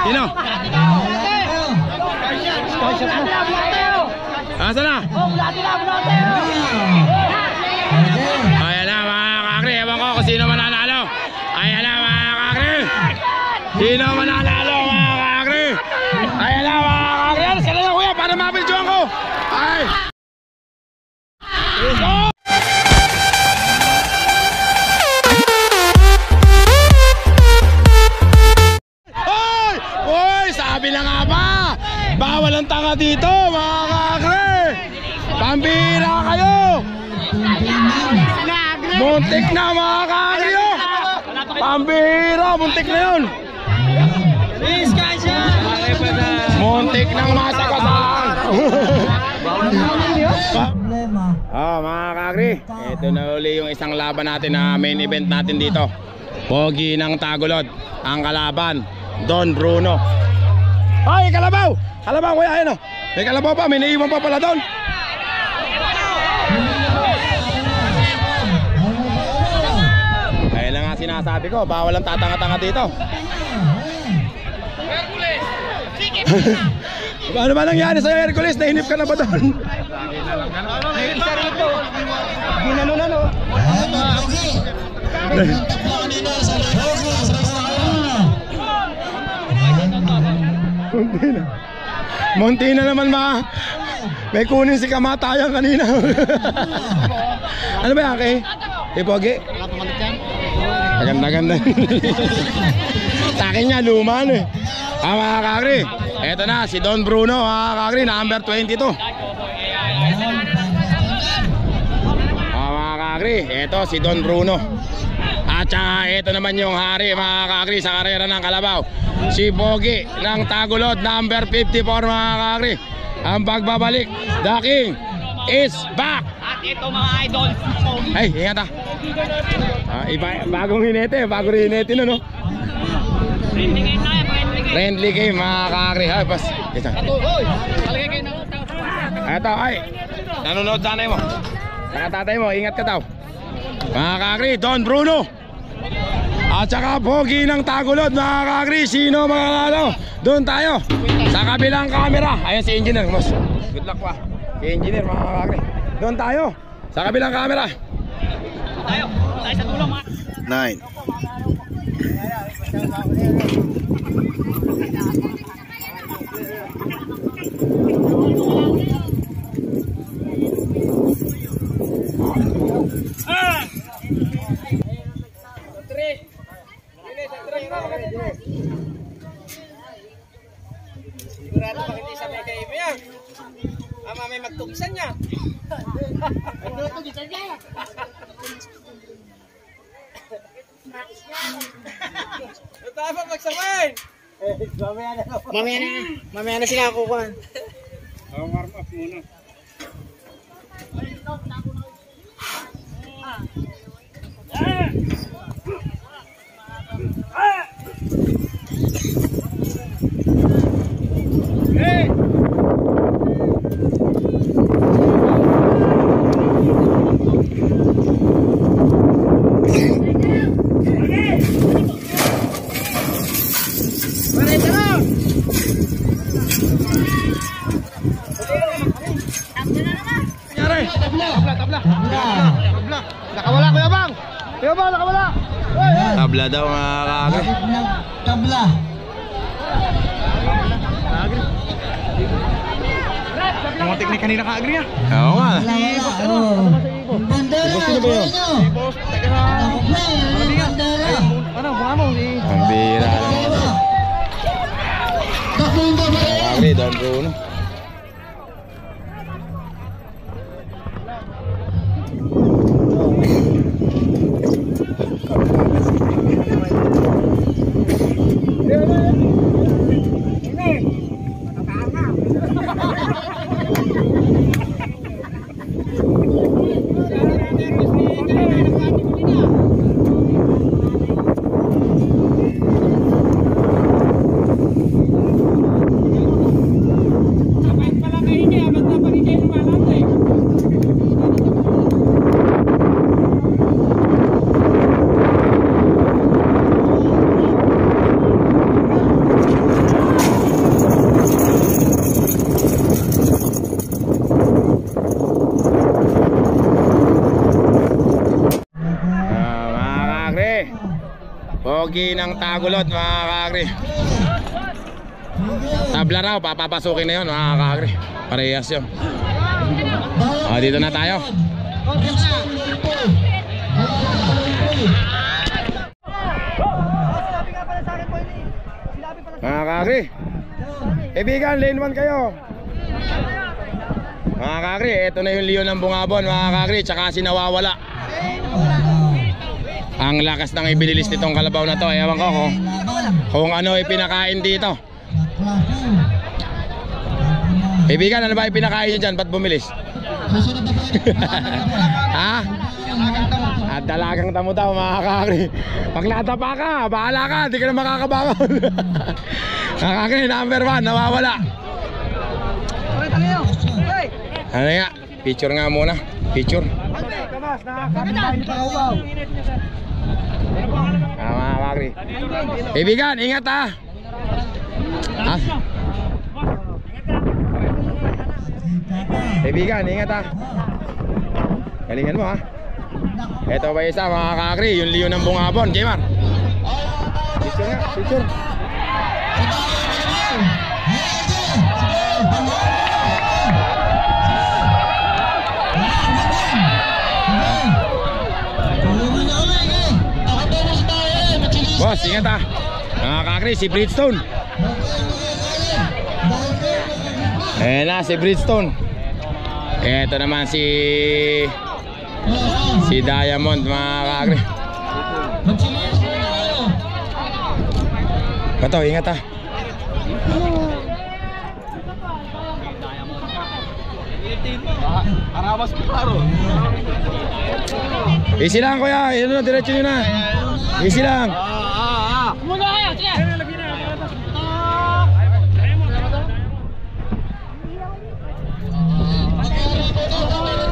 Sino? Asa na? Ayan na mga kakri, ewan ko kung sino mananalo. Ayan na mga kakri. Sino mananalo mga kakri? Ayan na mga kakri. Alas ka na kuya para mapiljuan ko. Ay! Hoy! Sabi na nga ba? Bawal ang tanga dito mga kakre. Pambira kayo. Muntik na mga kakre. Pambira, muntik na yun. Muntik nang masakasan. Mga kakre, ito na uli yung isang laban natin na main event natin dito. Pogi ng Tagulod. Ang kalaban, Don Bruno. Ay, kalabaw! Kalabaw kuya, ayun o. May kalabaw pa, may naiwan pa pala doon. Ayun lang nga sinasabi ko, bawal ang tatanga-tanga dito. Ano ba nangyari sa'yo, Hercules? Nainip ka na ba doon? Ginano-nano. Munti na naman may kunin si kamatayan kanina. Ano ba yan kay? Pogi? Ganda-ganda. Sa akin niya, luma ano eh. Mga kakri, eto na si Don Bruno mga kakri, number 22. Mga kakri, eto si Don Bruno. At saka ito naman yung hari mga kakri sa karera ng Kalabaw, si Pogi ng Tagulod, number 54 mga kakri. Ang pagbabalik, the King is back. At ito mga idol, Ay, ingat bagong hinete, bagong hinete no, no? Friendly game mga kakri. Ay, pas. Eto, ay, nanonood sanay mo. Saka tatay mo, ingat ka daw. Mga kakri, Don Bruno at saka Pogi ng Tagulod mga kakri. Sino mga ano? Doon tayo sa kabilang camera. Ayun si engineer, boss. Good luck pa. Si engineer mga kakri. Doon tayo sa kabilang camera. tayo sa tulong mga 9. sigurado bakit isa may kayo yan. Ama may magtugisan niya. Magtugisan niya. Ito pa magsamain. Mamaya na sila kukuhan. Warm up muna. Nakawala Kuya Bang. Kuya Bang nakawala. Tabla daw mga kakri. Tabla. Mga teknik kanina ka-agree niya. Oo nga. Bandera. Gusto niyo ba yun? Bandera. Ano, bunga mo si... Ang bira. Kakri, Don Bruno. Pogi ng Tagulod mga kakri. Tabla raw, papapasukin na yun mga kakri. Parehas yun. Dito na tayo. Mga kakri, ibigan, lane 1 kayo. Mga kakri, ito na yung Leon ng Bungabon mga kakri. Tsaka si Nawawala. Ang lakas ng ibinilis nitong kalabaw na to. Ewan ko kung ano ipinakain dito. Ibigan, ano ba ipinakain nyo dyan? Ba't bumilis? Ha? At dalagang tamo daw mga kakri. Pag natapa ka, bahala ka, di ka na makakabangon. Mga kakri, number 1, Nawawala. Ano nga? Picture nga muna. Picture. Mga kakri. Ibigan, ingat ha. Ibigan, ingat ha. Galingan mo ha. Ito ba isa mga kakri, yung Leon ng Bungabon, Jmar. Picture nga, picture. Boss, ingat ha. Mga kakri, si Bridgestone. Ayan na, si Bridgestone. Ito naman si Diamond mga kakri. Bato, ingat ha. Arawas ko paro. Easy lang kuya, ito na, diretso nyo na. Easy lang. Muna kayo, sige.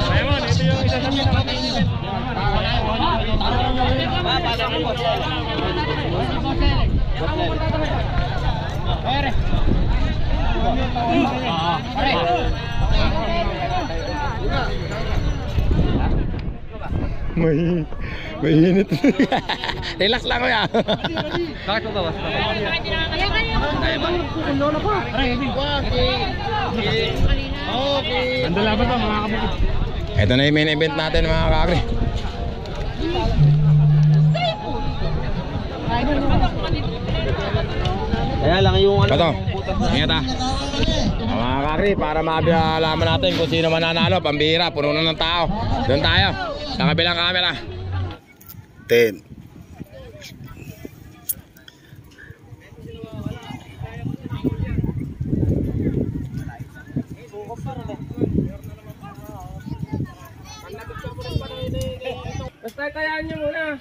Raymond, ito yung isa sa pinaka-main. May init. Relax lang kuya. Bakit mo ba basta? Andala ba ito mga kabukid? Ito na yung main event natin mga kakri. Kaya lang yung ano. Bato, ingat ha. Mga kakri, para maalaman natin kung sino mananalo. Pambihira, puno na ng tao. Doon tayo, sa kabilang camera. 10. Basta tayaan nyo muna.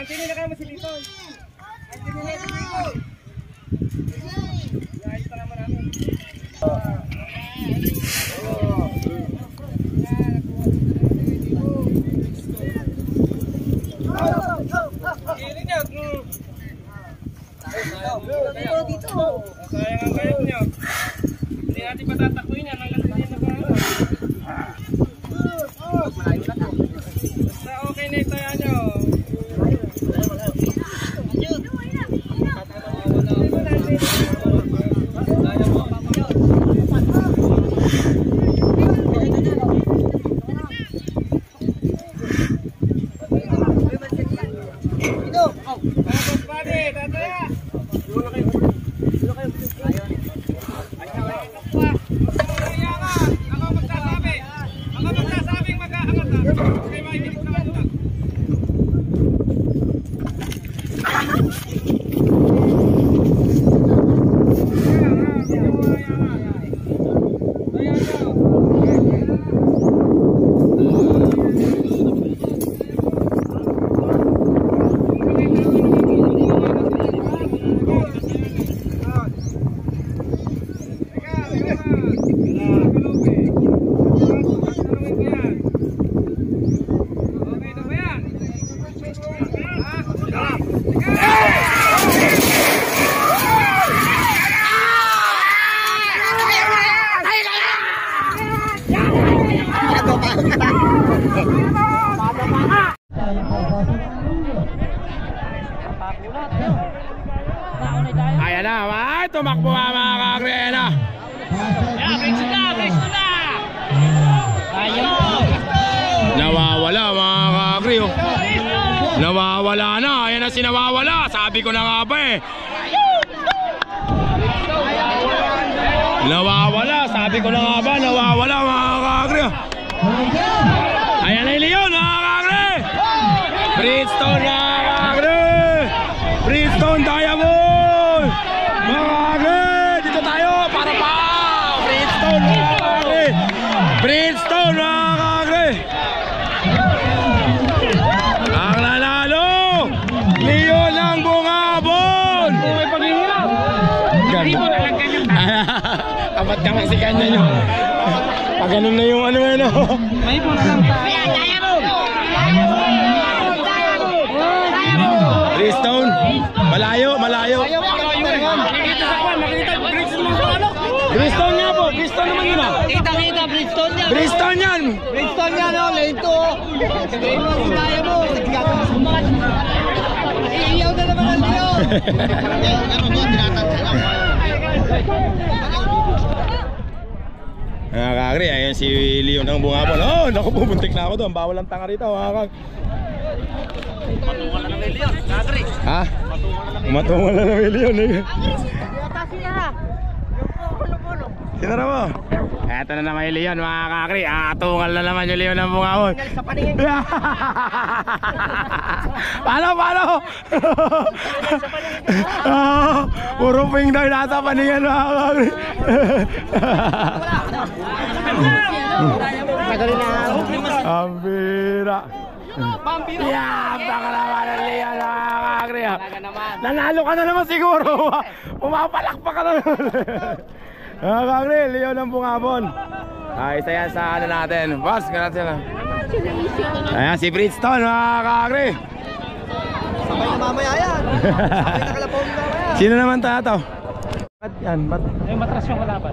Sino na kamo si Lipon? Sino na si Lipon? Ayos pa naman namin. Kiri niya. Dito. Sayang ang kayat niyo. Hindi natin patatakbuhin yan hanggang hindi na ba? Basta okay na ito yan nyo. Ako magsasabi. Ayan na, ay, tumakbo mga kakri. Ayan na. Nawawala mga kakri. Oh. Nawawala na. Ayan na si nawawala. Sabi ko na nga ba eh. Nawawala. Sabi ko na nga ba. Nawawala mga kakri. Ayan na yung Leon mga kakri. Bridgestone mga kakri. Bridgestone Diamond. Mga kakri. Dito tayo. Para pa. Bridgestone mga kakri. Bridgestone mga kakri. Ang nanalo, Leon ng Bungabon. May paghihirap. Kapat ka kasi kanya nyo. Pag ganun na yung ano yun. May po na lang tayo. Bridgestone. Malayo, malayo. Nakikita sa kwan, nakikita Bridgestone sa ano? Bridgestone nga po. Bridgestone naman yun ah. Kita Bridgestone yan. Bridgestone yan. Bridgestone yan o, lane 2 o. Lane 1 sinaya mo. Iiyaw na naman ang Leo. Mga kakri, ayan si Leon ng Bungabon. Oh, naku, pumuntik na ako doon. Bawal ang tanga rito mga kakri. Patungan na lang kay Leon, kakri. Ha? Umatungan na naman Leon eh. Sinara mo? Eto na naman yung Leon mga kakri. Atungal na naman yung Leon ng Bungabon. Paano? Puro ping daw nasa paningan mga kakri. Ambira. Yeah, baka naman ang Leon mga kakri. Nanalo ka na naman siguro. Pumapalakpak ka na naman. Mga kakri, Leon ng Bungabon. Isa yan sa ano natin. Boss, ganun sila. Ayan si Bridgestone mga kakri. Sabay na mamaya yan. Sabay na kalabaw na mamaya. Sino naman tayo? Ba't yan? Ba't? Yung matras yung kalaban.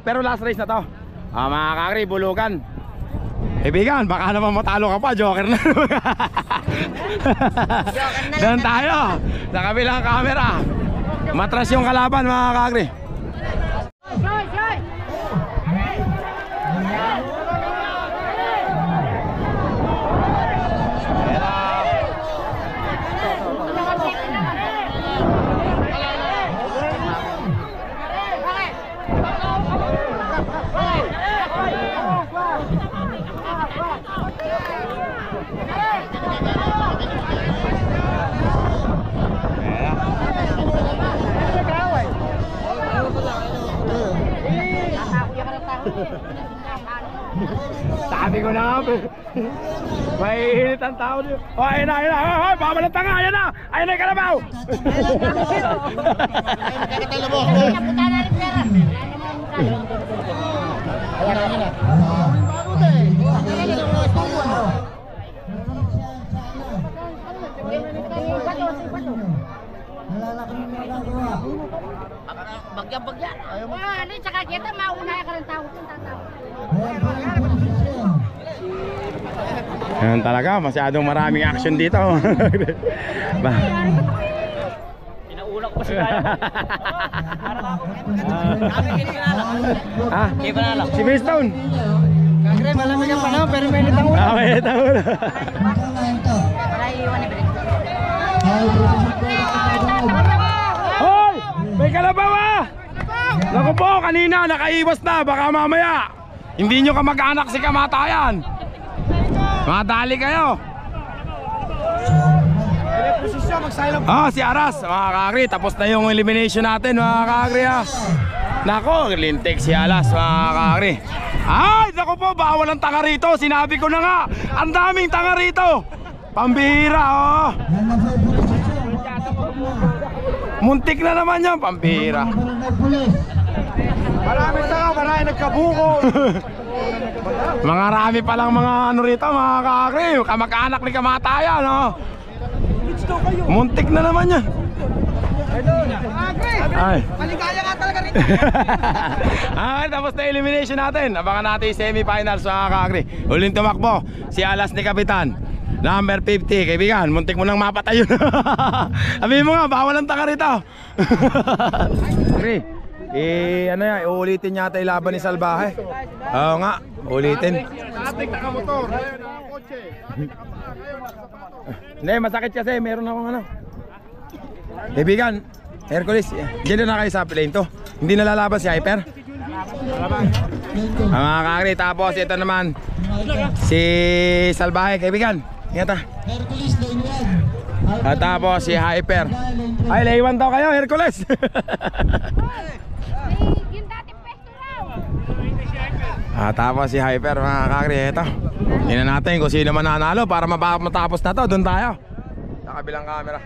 Pero last race na to. Mga kakri, bulugan. Ibigan, baka naman matalo ka pa, joker na. Doon tayo, sa kabilang camera. Matras yung kalaban mga kakri. Sabi ko na nga, may init ang tao dito. Oh, ayun na, bawal ang tanga, ayun na yung kalabaw. Bagyan. Ano yung tsaka kita, mauna ka ng tao. Yan talaga, masyadong maraming action dito. Pinauna ko pa si Kaya. Hindi pa nalak. Si Bridgestone. Kakri, malamig ang panahon pero may litang ulo. May litang ulo. Hoy! May kalabaw ah! Naku po, kanina nakaiwas na, baka mamaya hindi nyo kamag-anak si kamatayan. Madali kayo. Si Aras, mga kakri, tapos na yung elimination natin mga kakri ha. Nako, lintik si Alas mga kakri. Ay, naku po, bawal ang tanga rito. Sinabi ko na nga, ang daming tanga rito. Pambihira oh. Muntik na naman yan, pambihira. Maraming tanga, maraming nagkabuko. Mga rami palang mga ano rito, mga kakri. Kamag-anak ni kamatayan, no? Muntik na naman yan. Ay. Maligaya nga talaga rito. Tapos na elimination natin. Abangan natin yung semi-finals mga kakagri. Huling tumakbo si alas ni Kapitan number 50. Kaibigan, muntik mo nang mapatay yun. Sabihin mo nga, bawal ang taka rito. Ano yan, uulitin yata yung laban ni Salbahe. Oo nga, ulitin. Dating nakamotor, ngayon nakakotse. Dating nakapaa, ngayon nakasapato. Hindi, masakit kasi, meron akong ano. Kaibigan, Hercules, dyan na kayo sa plane to. Hindi nalalaban si Hyper. Mga kakri, tapos ito naman si Salbahe, kaibigan. Ingat ah. Hercules, lane 1. At tapos si Hyper. Ay, laywan daw kayo, Hercules. Yung dating pesto At raw. tapos si Hyper, mga kakri, ito. Tingnan natin kung sino mananalo para matapos na to. Doon tayo sa kabilang camera.